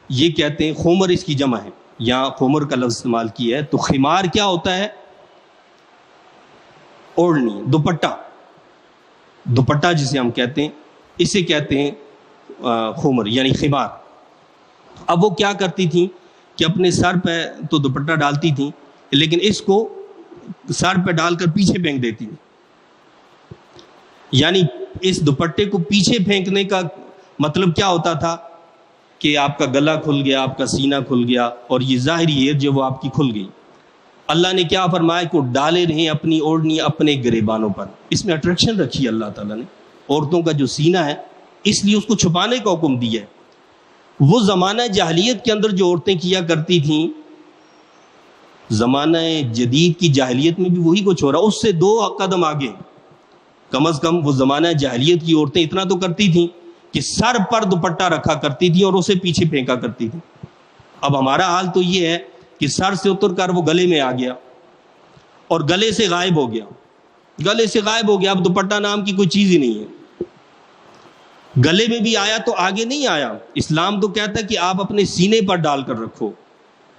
یہ کہتے ہیں خمر اس کی جمع ہے, یہاں خمر کا لفظ استعمال کیا ہے. تو خمار کیا ہوتا ہے؟ اوڑھنی, دوپٹہ. دوپٹہ جسے ہم کہتے ہیں اسے کہتے ہیں خمر یعنی خمار. اب وہ کیا کرتی تھیں کہ اپنے سر پہ تو دوپٹہ ڈالتی تھیں لیکن اس کو سر پہ ڈال کر پیچھے پھینک دیتی تھیں. یعنی اس دوپٹے کو پیچھے پھینکنے کا مطلب کیا ہوتا تھا کہ آپ کا گلا کھل گیا, آپ کا سینہ کھل گیا اور یہ ظاہری ہے جو وہ آپ کی کھل گئی. اللہ نے کیا فرمایا کہ ڈالے رہیں اپنی اوڑھنی اپنے گریبانوں پر. اس میں اٹریکشن رکھی ہے اللہ تعالیٰ نے. عورتوں کا جو سینہ ہے اس لیے اس کو چھپانے کا حکم دیا ہے. وہ زمانہ جاہلیت کے اندر جو عورتیں کیا کرتی تھیں, زمانہ جدید کی جاہلیت میں بھی وہی کچھ ہو رہا, اس سے 2 قدم آگے. کم از کم وہ زمانہ جاہلیت کی عورتیں اتنا تو کرتی تھیں کہ سر پر دوپٹہ رکھا کرتی تھی اور اسے پیچھے پھینکا کرتی تھی. اب ہمارا حال تو یہ ہے کہ سر سے اتر کر وہ گلے میں آ گیا اور گلے سے غائب ہو گیا, گلے سے غائب ہو گیا. اب دوپٹہ نام کی کوئی چیز ہی نہیں ہے. گلے میں بھی آیا تو آگے نہیں آیا. اسلام تو کہتا ہے کہ آپ اپنے سینے پر ڈال کر رکھو,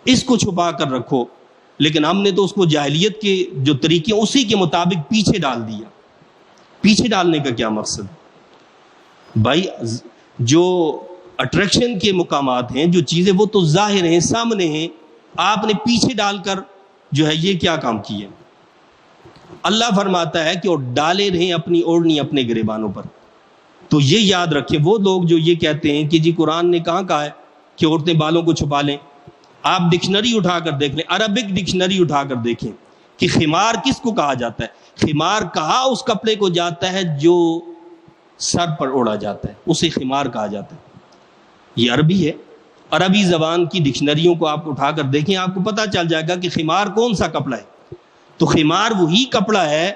اس کو چھپا کر رکھو, لیکن ہم نے تو اس کو جاہلیت کے جو طریقے اسی کے مطابق پیچھے ڈال دیا. پیچھے ڈالنے کا کیا مقصد بھائی؟ جو اٹریکشن کے مقامات ہیں, جو چیزیں وہ تو ظاہر ہیں, سامنے ہیں, آپ نے پیچھے ڈال کر جو ہے یہ کیا کام کیا؟ اللہ فرماتا ہے کہ اور ڈالے رہیں اپنی اوڑھنی اپنے گریبانوں پر. تو یہ یاد رکھیں وہ لوگ جو یہ کہتے ہیں کہ جی قرآن نے کہاں کہا ہے کہ عورتیں بالوں کو چھپا لیں. آپ ڈکشنری اٹھا کر دیکھ لیں, عربک ڈکشنری اٹھا کر دیکھیں کہ خمار کس کو کہا جاتا ہے. خمار کہا اس کپڑے کو جاتا ہے جو سر پر اوڑھا جاتا ہے, اسے خمار کہا جاتا ہے. یہ عربی ہے, عربی زبان کی ڈکشنریوں کو آپ اٹھا کر دیکھیں, آپ کو پتہ چل جائے گا کہ خمار کون سا کپڑا ہے. تو خمار وہی کپڑا ہے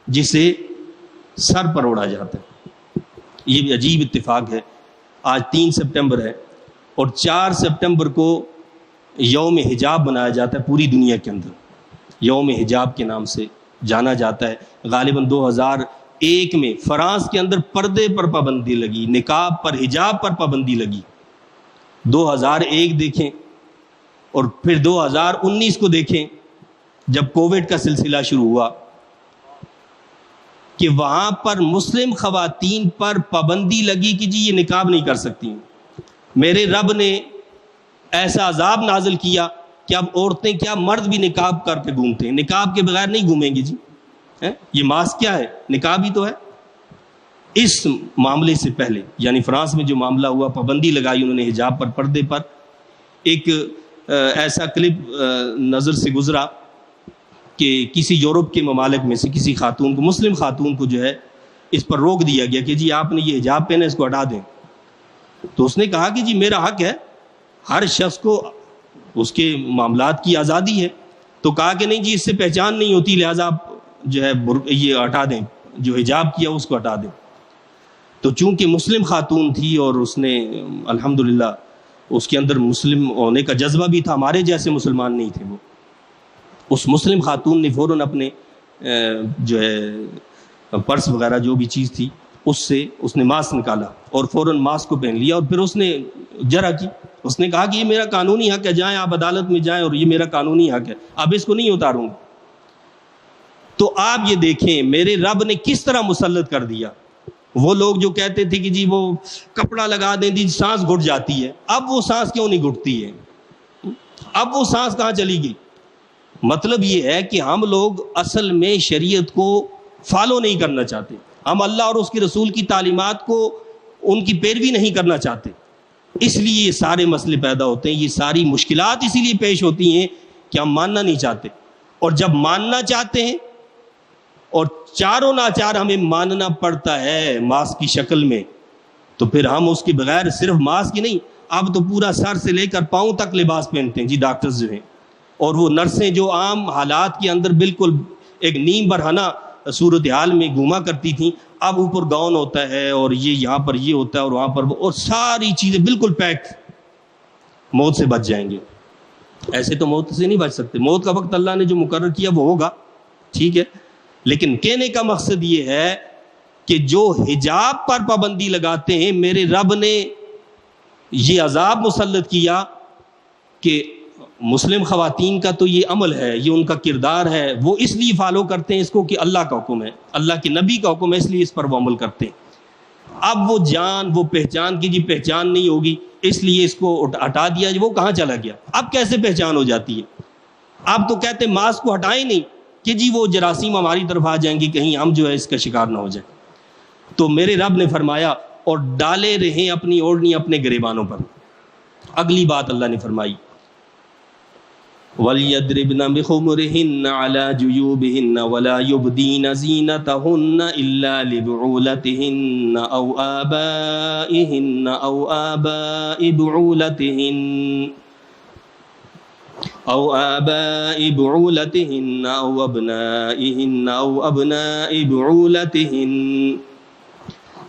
جسے سر پر اوڑھا جاتا ہے. یہ بھی عجیب اتفاق ہے. آج 3 سپٹمبر ہے اور 4 سپٹمبر کو یوم حجاب منایا جاتا ہے پوری دنیا کے اندر. یوم حجاب کے نام سے جانا جاتا ہے. غالباً 2001 میں فرانس کے اندر پردے پر پابندی لگی, نقاب پر, حجاب پر پابندی لگی. 2001 دیکھیں اور پھر 2019 کو دیکھیں جب کووڈ کا سلسلہ شروع ہوا کہ وہاں پر مسلم خواتین پر پابندی لگی کہ جی یہ نقاب نہیں کر سکتی. میرے رب نے ایسا عذاب نازل کیا کہ اب عورتیں کیا مرد بھی نقاب کر کے گھومتے ہیں, نقاب کے بغیر نہیں گھومیں گی جی. یہ ماسک کیا ہے؟ نقاب ہی تو ہے. اس معاملے سے پہلے یعنی فرانس میں جو معاملہ ہوا، پابندی لگائی انہوں نے حجاب پر، پردے پر، ایک ایسا کلپ نظر سے گزرا کہ کسی یورپ کے ممالک میں سے کسی خاتون کو، مسلم خاتون کو جو ہے اس پر روک دیا گیا کہ جی آپ نے یہ حجاب پہنا، اس کو ہٹا دیں. تو اس نے کہا کہ جی میرا حق ہے، ہر شخص کو اس کے معاملات کی آزادی ہے. تو کہا کہ نہیں جی اس سے پہچان نہیں ہوتی، لہٰذا آپ جو ہے یہ ہٹا دیں، جو حجاب کیا اس کو ہٹا دیں. تو چونکہ مسلم خاتون تھی اور اس نے الحمدللہ اس کے اندر مسلم ہونے کا جذبہ بھی تھا، ہمارے جیسے مسلمان نہیں تھے وہ، اس مسلم خاتون نے فوراً اپنے جو ہے پرس وغیرہ جو بھی چیز تھی اس نے ماسک نکالا اور فوراً ماسک کو پہن لیا، اور پھر اس نے جرح کی. اس نے کہا کہ یہ میرا قانونی حق ہے، جائیں آپ عدالت میں جائیں اور یہ میرا قانونی حق ہے، اب اس کو نہیں اتاروں گا. تو آپ یہ دیکھیں میرے رب نے کس طرح مسلط کر دیا. وہ لوگ جو کہتے تھے کہ جی وہ کپڑا لگا دیں جی سانس گھٹ جاتی ہے، اب وہ سانس کیوں نہیں گھٹتی ہے؟ اب وہ سانس کہاں چلی گئی؟ مطلب یہ ہے کہ ہم لوگ اصل میں شریعت کو فالو نہیں کرنا چاہتے، ہم اللہ اور اس کے رسول کی تعلیمات کو ان کی پیروی نہیں کرنا چاہتے، اس لیے یہ سارے مسئلے پیدا ہوتے ہیں، یہ ساری مشکلات اسی لیے پیش ہوتی ہیں کہ ہم ماننا نہیں چاہتے. اور جب ماننا چاہتے ہیں اور چاروں ناچار ہمیں ماننا پڑتا ہے ماسک کی شکل میں، تو پھر ہم اس کے بغیر صرف ماسک ہی نہیں، اب تو پورا سر سے لے کر پاؤں تک لباس پہنتے ہیں جی ڈاکٹرز جو ہیں. اور وہ نرسیں جو عام حالات کے اندر بالکل ایک نیم برہنہ صورتحال میں گھوما کرتی تھیں، اب اوپر گاؤن ہوتا ہے اور یہ یہاں پر یہ ہوتا ہے اور وہاں پر وہ، اور ساری چیزیں بالکل پیک. موت سے بچ جائیں گے. ایسے تو موت سے نہیں بچ سکتے، موت کا وقت اللہ نے جو مقرر کیا وہ ہوگا، ٹھیک ہے. لیکن کہنے کا مقصد یہ ہے کہ جو حجاب پر پابندی لگاتے ہیں، میرے رب نے یہ عذاب مسلط کیا کہ مسلم خواتین کا تو یہ عمل ہے، یہ ان کا کردار ہے، وہ اس لیے فالو کرتے ہیں اس کو کہ اللہ کا حکم ہے، اللہ کے نبی کا حکم ہے، اس لیے اس پر وہ عمل کرتے ہیں. اب وہ جان، وہ پہچان کی جی پہچان نہیں ہوگی اس لیے اس کو ہٹا دیا، وہ کہاں چلا گیا؟ اب کیسے پہچان ہو جاتی ہے؟ اب تو کہتے ہیں ماسک کو ہٹائیں نہیں کہ جی وہ جراثیم ہماری طرف آ جائیں گی، کہیں ہم جو ہے اس کا شکار نہ ہو جائیں. تو میرے رب نے فرمایا اور ڈالے رہیں اپنی اوڑھنی اپنے گریبانوں پر. اگلی بات اللہ نے فرمائی وَلْيَضْرِبْنَ بِخُمُرِهِنَّ عَلَى جُيُوبِهِنَّ وَلَا يُبْدِينَ زِينَتَهُنَّ إِلَّا لِبُعُولَتِهِنَّ أَوْ آبَائِهِنَّ أَوْ آبَاءِ بُعُولَتِهِنَّ أَوْ أَبْنَائِهِنَّ أَوْ أَبْنَاءِ بُعُولَتِهِنَّ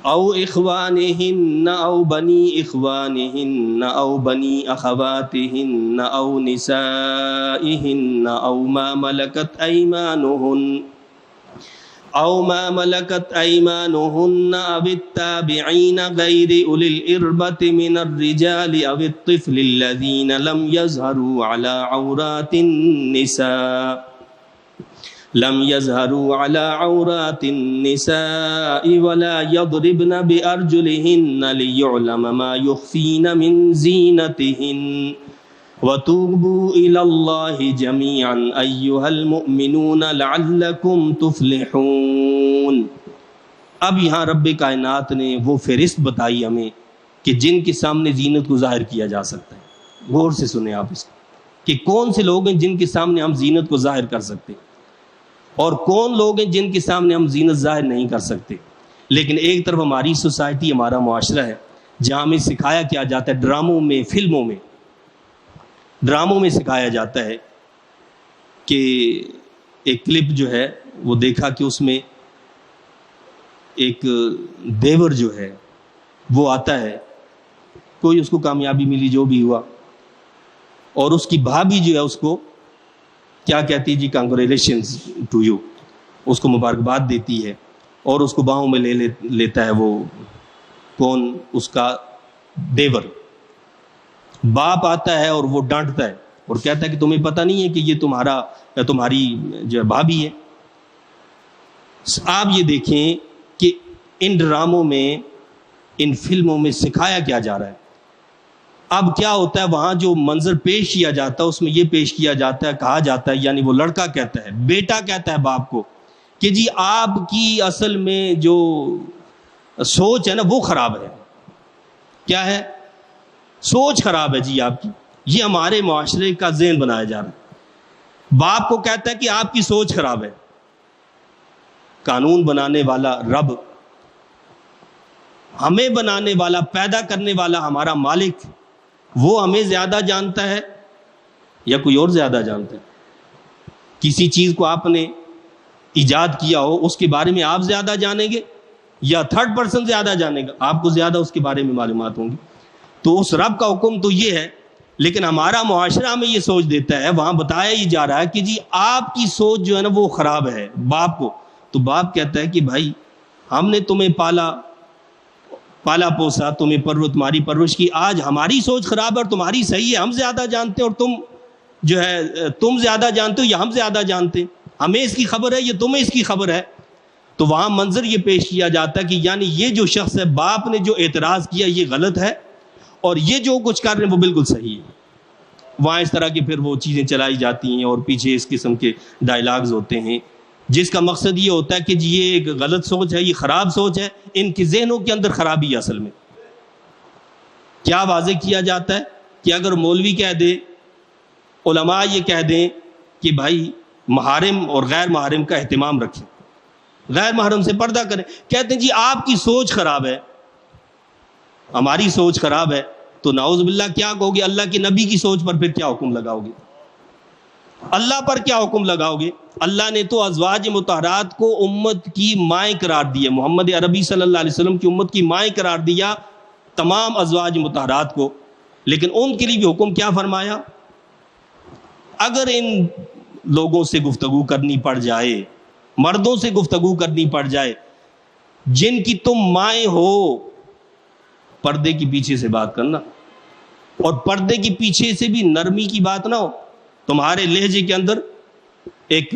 أو إخوانهن أو بني إخوانهن أو بني أخواتهن أو نسائهن أو ما ملكت أيمانهن أو التابعين غير أولي الإربة من الرجال أو الطفل الذين لم يظهروا على عورات النساء ولا يضربن بأرجلهن ليعلم ما يخفين من زينتهن وتوبوا إلى الله جميعا أيها المؤمنون لعلكم تفلحون. اب یہاں رب کائنات نے وہ فہرست بتائی ہمیں کہ جن کے سامنے زینت کو ظاہر کیا جا سکتا ہے. غور سے سنیں آپ اس کو کہ کون سے لوگ ہیں جن کے سامنے ہم زینت کو ظاہر کر سکتے ہیں اور کون لوگ ہیں جن کے سامنے ہم زینت ظاہر نہیں کر سکتے. لیکن ایک طرف ہماری سوسائٹی، ہمارا معاشرہ ہے جہاں ہمیں سکھایا کیا جاتا ہے، ڈراموں میں، فلموں میں سکھایا جاتا ہے کہ ایک کلپ جو ہے وہ دیکھا کہ اس میں ایک دیور جو ہے وہ آتا ہے، کوئی اس کو کامیابی ملی جو بھی ہوا، اور اس کی بھابھی جو ہے اس کو کیا کہتی جی کانگریچولیشنز ٹو یو، اس کو مبارکباد دیتی ہے اور اس کو باہوں میں لیتا ہے وہ کون؟ اس کا دیور. باپ آتا ہے اور وہ ڈانٹتا ہے اور کہتا ہے کہ تمہیں پتہ نہیں ہے کہ یہ تمہاری جو بھابھی ہے. آپ یہ دیکھیں کہ ان ڈراموں میں، ان فلموں میں سکھایا کیا جا رہا ہے. اب کیا ہوتا ہے وہاں جو منظر پیش کیا جاتا ہے اس میں یہ پیش کیا جاتا ہے، کہا جاتا ہے، یعنی وہ لڑکا کہتا ہے، بیٹا کہتا ہے باپ کو کہ جی آپ کی اصل میں جو سوچ ہے نا وہ خراب ہے. کیا ہے؟ سوچ خراب ہے جی آپ کی. یہ ہمارے معاشرے کا ذہن بنایا جا رہا ہے. باپ کو کہتا ہے کہ آپ کی سوچ خراب ہے. قانون بنانے والا رب، ہمیں بنانے والا، پیدا کرنے والا ہمارا مالک، وہ ہمیں زیادہ جانتا ہے یا کوئی اور زیادہ جانتا ہے؟ کسی چیز کو آپ نے ایجاد کیا ہو، اس کے بارے میں آپ زیادہ جانیں گے یا تھرڈ پرسن زیادہ جانے گا؟ آپ کو زیادہ اس کے بارے میں معلومات ہوں گی. تو اس رب کا حکم تو یہ ہے، لیکن ہمارا معاشرہ ہمیں یہ سوچ دیتا ہے، وہاں بتایا ہی جا رہا ہے کہ جی آپ کی سوچ جو ہے نا وہ خراب ہے باپ کو. تو باپ کہتا ہے کہ بھائی ہم نے تمہیں پالا پوسا، تمہیں تمہاری پرورش کی، آج ہماری سوچ خراب ہے اور تمہاری صحیح ہے، ہم زیادہ جانتے ہیں اور تم جو ہے تم زیادہ جانتے ہو یا ہم زیادہ جانتے ہیں، ہمیں اس کی خبر ہے یا تمہیں اس کی خبر ہے. تو وہاں منظر یہ پیش کیا جاتا ہے کہ یعنی یہ جو شخص ہے، باپ نے جو اعتراض کیا یہ غلط ہے اور یہ جو کچھ کر رہے ہیں وہ بالکل صحیح ہے. وہاں اس طرح کی پھر وہ چیزیں چلائی جاتی ہیں اور پیچھے اس قسم کے ڈائلاگز ہوتے ہیں جس کا مقصد یہ ہوتا ہے کہ جی یہ ایک غلط سوچ ہے، یہ خراب سوچ ہے. ان کے ذہنوں کے اندر خرابی ہے. اصل میں کیا واضح کیا جاتا ہے کہ اگر مولوی کہہ دے، علماء یہ کہہ دیں کہ بھائی محارم اور غیر محارم کا اہتمام رکھیں، غیر محرم سے پردہ کریں، کہتے ہیں جی آپ کی سوچ خراب ہے، ہماری سوچ خراب ہے. تو نعوذ باللہ کیا کہو گے؟ اللہ کے نبی کی سوچ پر پھر کیا حکم لگاؤ گے؟ اللہ پر کیا حکم لگاؤ گے؟ اللہ نے تو ازواج مطہرات کو امت کی مائیں قرار دیا، محمد عربی صلی اللہ علیہ وسلم کی امت کی مائیں قرار دیا تمام ازواج مطہرات کو. لیکن ان کے لیے بھی حکم کیا فرمایا؟ اگر ان لوگوں سے گفتگو کرنی پڑ جائے، مردوں سے گفتگو کرنی پڑ جائے جن کی تم مائیں ہو، پردے کی پیچھے سے بات کرنا، اور پردے کی پیچھے سے بھی نرمی کی بات نہ ہو. تمہارے لہجے کے اندر ایک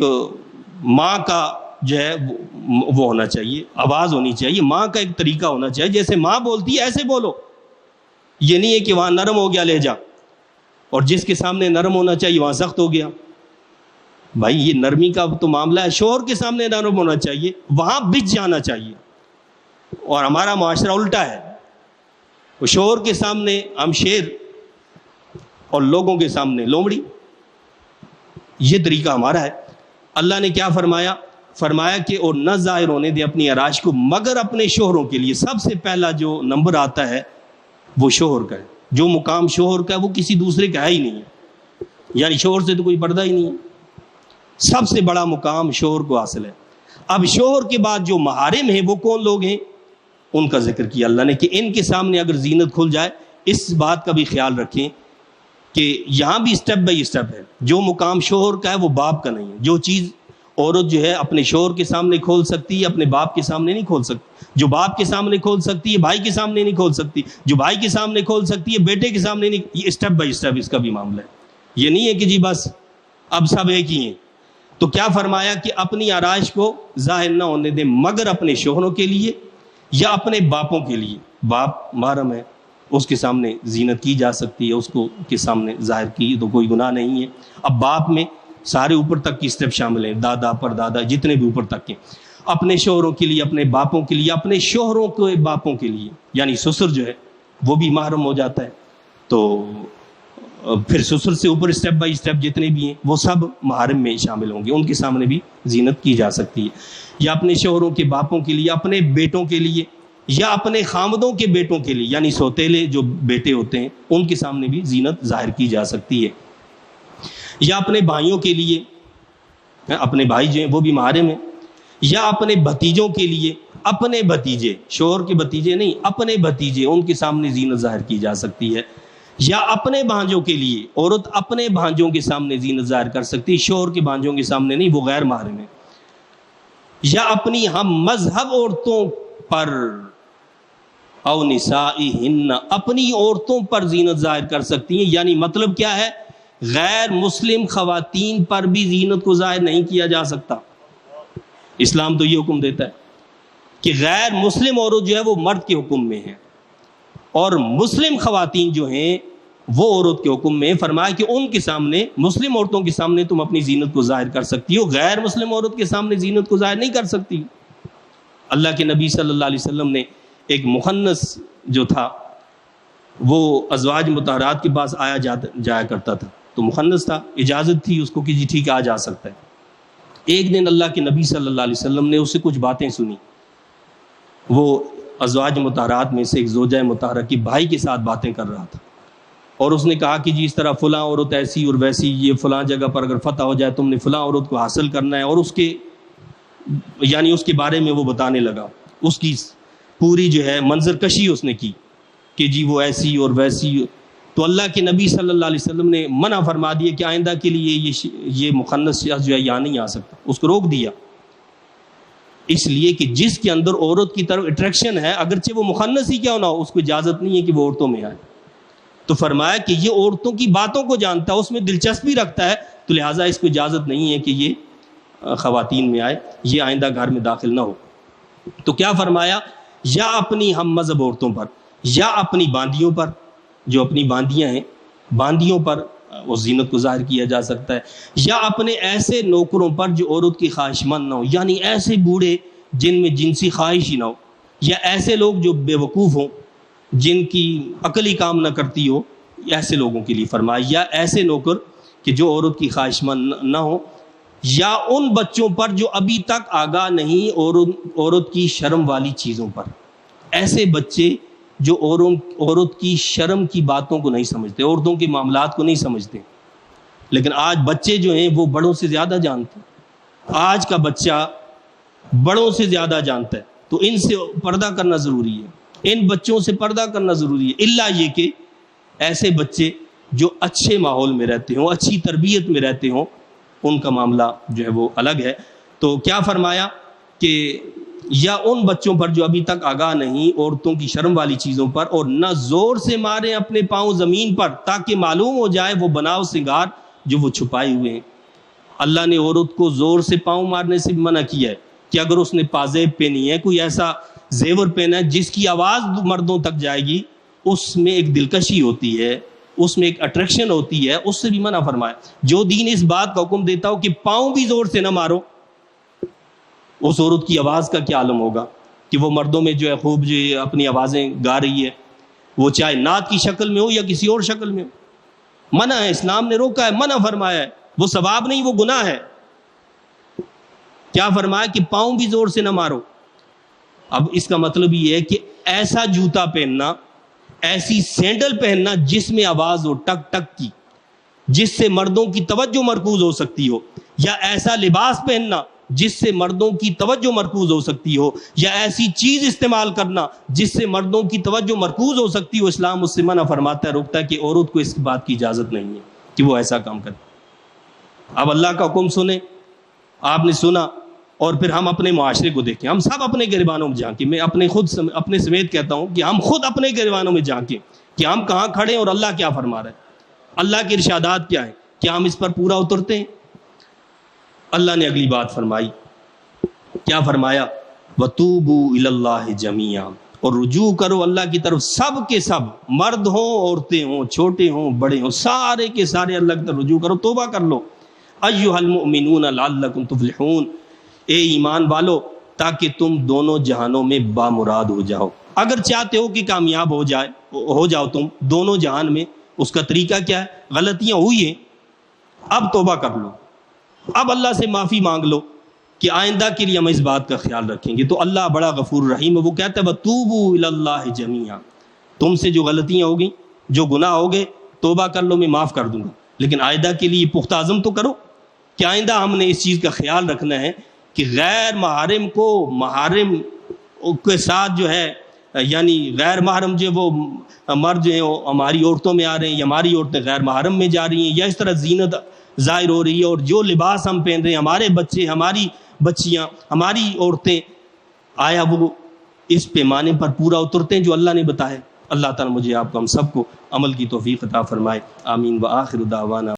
ماں کا جو ہے وہ ہونا چاہیے، آواز ہونی چاہیے، ماں کا ایک طریقہ ہونا چاہیے، جیسے ماں بولتی ہے ایسے بولو. یہ نہیں ہے کہ وہاں نرم ہو گیا لہجہ اور جس کے سامنے نرم ہونا چاہیے وہاں سخت ہو گیا. بھائی یہ نرمی کا تو معاملہ ہے، شوہر کے سامنے نرم ہونا چاہیے، وہاں بچ جانا چاہیے. اور ہمارا معاشرہ الٹا ہے، شوہر کے سامنے ہم شیر اور لوگوں کے سامنے لومڑی. یہ طریقہ ہمارا ہے. اللہ نے کیا فرمایا؟ فرمایا کہ اور نہ ظاہر ہونے دے اپنی آرائش کو مگر اپنے شوہروں کے لیے. سب سے پہلا جو نمبر آتا ہے وہ شوہر کا ہے. جو مقام شوہر کا ہے وہ کسی دوسرے کا ہے ہی نہیں ہے، یعنی شوہر سے تو کوئی پردہ ہی نہیں ہے. سب سے بڑا مقام شوہر کو حاصل ہے. اب شوہر کے بعد جو محارم ہیں وہ کون لوگ ہیں؟ ان کا ذکر کیا اللہ نے کہ ان کے سامنے اگر زینت کھل جائے. اس بات کا بھی خیال رکھیں کہ یہاں بھی اسٹیپ بائی اسٹیپ ہے. جو مقام شوہر کا ہے وہ باپ کا نہیں ہے. جو چیز عورت جو ہے اپنے شوہر کے سامنے کھول سکتی ہے اپنے باپ کے سامنے نہیں کھول سکتی. جو باپ کے سامنے کھول سکتی ہے بھائی کے سامنے نہیں کھول سکتی. جو بھائی کے سامنے کھول سکتی ہے بیٹے کے سامنے نہیں. یہ اسٹیپ بائی اسٹیپ اس کا بھی معاملہ ہے. یہ نہیں ہے کہ جی بس اب سب ایک ہی ہیں. تو کیا فرمایا کہ اپنی آرائش کو ظاہر نہ ہونے دیں مگر اپنے شوہروں کے لیے یا اپنے باپوں کے لیے. باپ محرم ہے، اس کے سامنے زینت کی جا سکتی ہے، اس کو کے سامنے ظاہر کی تو کوئی گناہ نہیں ہے. اب باپ میں سارے اوپر تک کی اسٹیپ شامل ہیں، دادا پر دادا جتنے بھی اوپر تک ہیں. اپنے شوہروں کے لیے، اپنے باپوں کے لیے، اپنے شوہروں کے باپوں کے لیے، یعنی سسر جو ہے وہ بھی محرم ہو جاتا ہے. تو پھر سسر سے اوپر اسٹیپ بائی اسٹیپ جتنے بھی ہیں وہ سب محرم میں شامل ہوں گے، ان کے سامنے بھی زینت کی جا سکتی ہے. یا اپنے شوہروں کے باپوں کے لیے، اپنے بیٹوں کے لیے یا اپنے خامدوں کے بیٹوں کے لیے، یعنی سوتیلے جو بیٹے ہوتے ہیں ان کے سامنے بھی زینت ظاہر کی جا سکتی ہے. یا اپنے بھائیوں کے لیے، اپنے بھائی جو ہیں وہ بھی محرم ہیں. یا اپنے بھتیجوں کے لیے، اپنے بھتیجے، شوہر کے بھتیجے نہیں، اپنے بھتیجے، ان کے سامنے زینت ظاہر کی جا سکتی ہے. یا اپنے بھانجوں کے لیے، عورت اپنے بھانجوں کے سامنے زینت ظاہر کر سکتی ہے، شوہر کے بھانجوں کے سامنے نہیں، وہ غیر محرم ہے. یا اپنی ہم مذہب عورتوں پر او نسائہن، اپنی عورتوں پر زینت ظاہر کر سکتی ہیں. یعنی مطلب کیا ہے؟ غیر مسلم خواتین پر بھی زینت کو ظاہر نہیں کیا جا سکتا. اسلام تو یہ حکم دیتا ہے کہ غیر مسلم عورت جو ہے وہ مرد کے حکم میں ہے اور مسلم خواتین جو ہیں وہ عورت کے حکم میں. فرمایا کہ ان کے سامنے، مسلم عورتوں کے سامنے تم اپنی زینت کو ظاہر کر سکتی ہو، غیر مسلم عورت کے سامنے زینت کو ظاہر نہیں کر سکتی. اللہ کے نبی صلی اللہ علیہ وسلم نے ایک مخنث جو تھا وہ ازواج مطہرات کے پاس آیا جایا کرتا تھا، تو مخنث تھا، اجازت تھی اس کو کہ جی ٹھیک ہے آ جا سکتا ہے۔ ایک دن اللہ کے نبی صلی اللہ علیہ وسلم نے اس سے کچھ باتیں سنی، وہ ازواج مطہرات میں سے ایک زوجہ مطہرہ کی بھائی کے ساتھ باتیں کر رہا تھا، اور اس نے کہا کہ جی اس طرح فلاں عورت ایسی اور ویسی، یہ فلاں جگہ پر اگر فتح ہو جائے تم نے فلاں عورت کو حاصل کرنا ہے، اور اس کے بارے میں وہ بتانے لگا، اس کی پوری جو ہے منظر کشی اس نے کی کہ جی وہ ایسی اور ویسی۔ تو اللہ کے نبی صلی اللہ علیہ وسلم نے منع فرما دیا کہ آئندہ کے لیے یہ مخنث شخص جو ہے یہاں نہیں آ سکتا، اس کو روک دیا، اس لیے کہ جس کے اندر عورت کی طرف اٹریکشن ہے، اگرچہ وہ مخنث ہی کیوں نہ ہو، اس کو اجازت نہیں ہے کہ وہ عورتوں میں آئے۔ تو فرمایا کہ یہ عورتوں کی باتوں کو جانتا ہے، اس میں دلچسپی رکھتا ہے، تو لہٰذا اس کو اجازت نہیں ہے کہ یہ خواتین میں آئے، یہ آئندہ گھر میں داخل نہ ہو۔ تو کیا فرمایا؟ یا اپنی ہم مذہب عورتوں پر، یا اپنی باندیوں پر، جو اپنی باندیاں ہیں باندیوں پر اس زینت کو ظاہر کیا جا سکتا ہے، یا اپنے ایسے نوکروں پر جو عورت کی خواہش مند نہ ہو، یعنی ایسے بوڑھے جن میں جنسی خواہش ہی نہ ہو، یا ایسے لوگ جو بے وقوف ہوں جن کی عقل ہی کام نہ کرتی ہو، ایسے لوگوں کے لیے فرمایا، یا ایسے نوکر کہ جو عورت کی خواہش مند نہ ہو، یا ان بچوں پر جو ابھی تک آگاہ نہیں عورت کی شرم والی چیزوں پر، ایسے بچے جو عورت کی شرم کی باتوں کو نہیں سمجھتے، عورتوں کے معاملات کو نہیں سمجھتے، لیکن آج بچے جو ہیں وہ بڑوں سے زیادہ جانتے ہیں، آج کا بچہ بڑوں سے زیادہ جانتا ہے، تو ان سے پردہ کرنا ضروری ہے، ان بچوں سے پردہ کرنا ضروری ہے، الا یہ کہ ایسے بچے جو اچھے ماحول میں رہتے ہوں، اچھی تربیت میں رہتے ہوں، ان کا معاملہ جو ہے وہ الگ ہے۔ تو کیا فرمایا کہ یا ان بچوں پر جو ابھی تک آگاہ نہیں عورتوں کی شرم والی چیزوں پر، اور نہ زور سے مارے اپنے پاؤں زمین پر تاکہ معلوم ہو جائے وہ بناؤ سنگار جو وہ چھپائے ہوئے ہیں۔ اللہ نے عورت کو زور سے پاؤں مارنے سے منع کیا ہے کہ اگر اس نے پازیب پہنی ہے، کوئی ایسا زیور پہنا ہے جس کی آواز مردوں تک جائے گی، اس میں ایک دلکشی ہوتی ہے، اس میں ایک اٹریکشن ہوتی ہے، اس سے بھی منع فرمایا۔ جو دین اس بات کا حکم دیتا ہو کہ پاؤں بھی زور سے نہ مارو، اس عورت کی آواز کا کیا عالم ہوگا کہ وہ مردوں میں جو ہے خوب جو ہے اپنی آوازیں گا رہی ہے، وہ چاہے نعت کی شکل میں ہو یا کسی اور شکل میں ہو۔ منع ہے، اسلام نے روکا ہے، منع فرمایا ہے، وہ ثواب نہیں وہ گناہ ہے۔ کیا فرمایا کہ پاؤں بھی زور سے نہ مارو۔ اب اس کا مطلب یہ ہے کہ ایسا جوتا پہننا، ایسی سینڈل پہننا جس میں آواز ہو ٹک ٹک کی، جس سے مردوں کی توجہ مرکوز ہو سکتی ہو، یا ایسا لباس پہننا جس سے مردوں کی توجہ مرکوز ہو سکتی ہو، یا ایسی چیز استعمال کرنا جس سے مردوں کی توجہ مرکوز ہو سکتی ہو، اسلام اس سے منع فرماتا ہے، روکتا ہے کہ عورت کو اس بات کی اجازت نہیں ہے کہ وہ ایسا کام کرے۔ اب اللہ کا حکم سنیں، آپ نے سنا، اور پھر ہم اپنے معاشرے کو دیکھیں، ہم سب اپنے گریبانوں میں جھانکیں، میں اپنے سمیت کہتا ہوں کہ ہم خود اپنے گریبانوں میں جھانکیں کہ ہم کہاں کھڑے ہیں اور اللہ کیا فرما رہا ہے، اللہ کے ارشادات کیا ہیں، کیا ہم اس پر پورا اترتے ہیں؟ اللہ نے اگلی بات فرمائی، کیا فرمایا؟ وَتُوبُوا إِلَى اللَّهِ جَمِيعًا، اور رجوع کرو اللہ کی طرف، سب کے سب، مرد ہوں عورتیں ہوں، چھوٹے ہوں بڑے ہوں، سارے کے سارے اللہ کی طرف رجوع کرو، توبہ کر لو۔ أَيُّهَا الْمُؤْمِنُونَ لَعَلَّكُمْ تُفْلِحُونَ، اے ایمان والو تاکہ تم دونوں جہانوں میں بامراد ہو جاؤ۔ اگر چاہتے ہو کہ کامیاب ہو جاؤ تم دونوں جہان میں، اس کا طریقہ کیا ہے؟ غلطیاں ہوئی ہیں، اب توبہ کر لو، اب اللہ سے معافی مانگ لو کہ آئندہ کے لیے ہم اس بات کا خیال رکھیں گے۔ تو اللہ بڑا غفور رحیم ہے، وہ کہتا ہے وَتُوبُوا إِلَى اللَّهِ جَمِيعًا، تم سے جو غلطیاں ہو گئیں، جو گناہ ہو گئے، توبہ کر لو، میں معاف کر دوں گا، لیکن آئندہ کے لیے پختہ عزم تو کرو کہ آئندہ ہم نے اس چیز کا خیال رکھنا ہے کہ غیر محرم کو محرم کے ساتھ جو ہے، یعنی غیر محرم جو وہ مرد جو ہیں وہ ہماری عورتوں میں آ رہے ہیں، یا ہماری عورتیں غیر محرم میں جا رہی ہیں، یا اس طرح زینت ظاہر ہو رہی ہے، اور جو لباس ہم پہن رہے ہیں، ہمارے بچے، ہماری بچیاں، ہماری عورتیں، آیا وہ اس پیمانے پر پورا اترتے ہیں جو اللہ نے بتایا؟ اللہ تعالیٰ مجھے آپ کو ہم سب کو عمل کی توفیق عطا فرمائے، آمین۔ وآخر دعوانا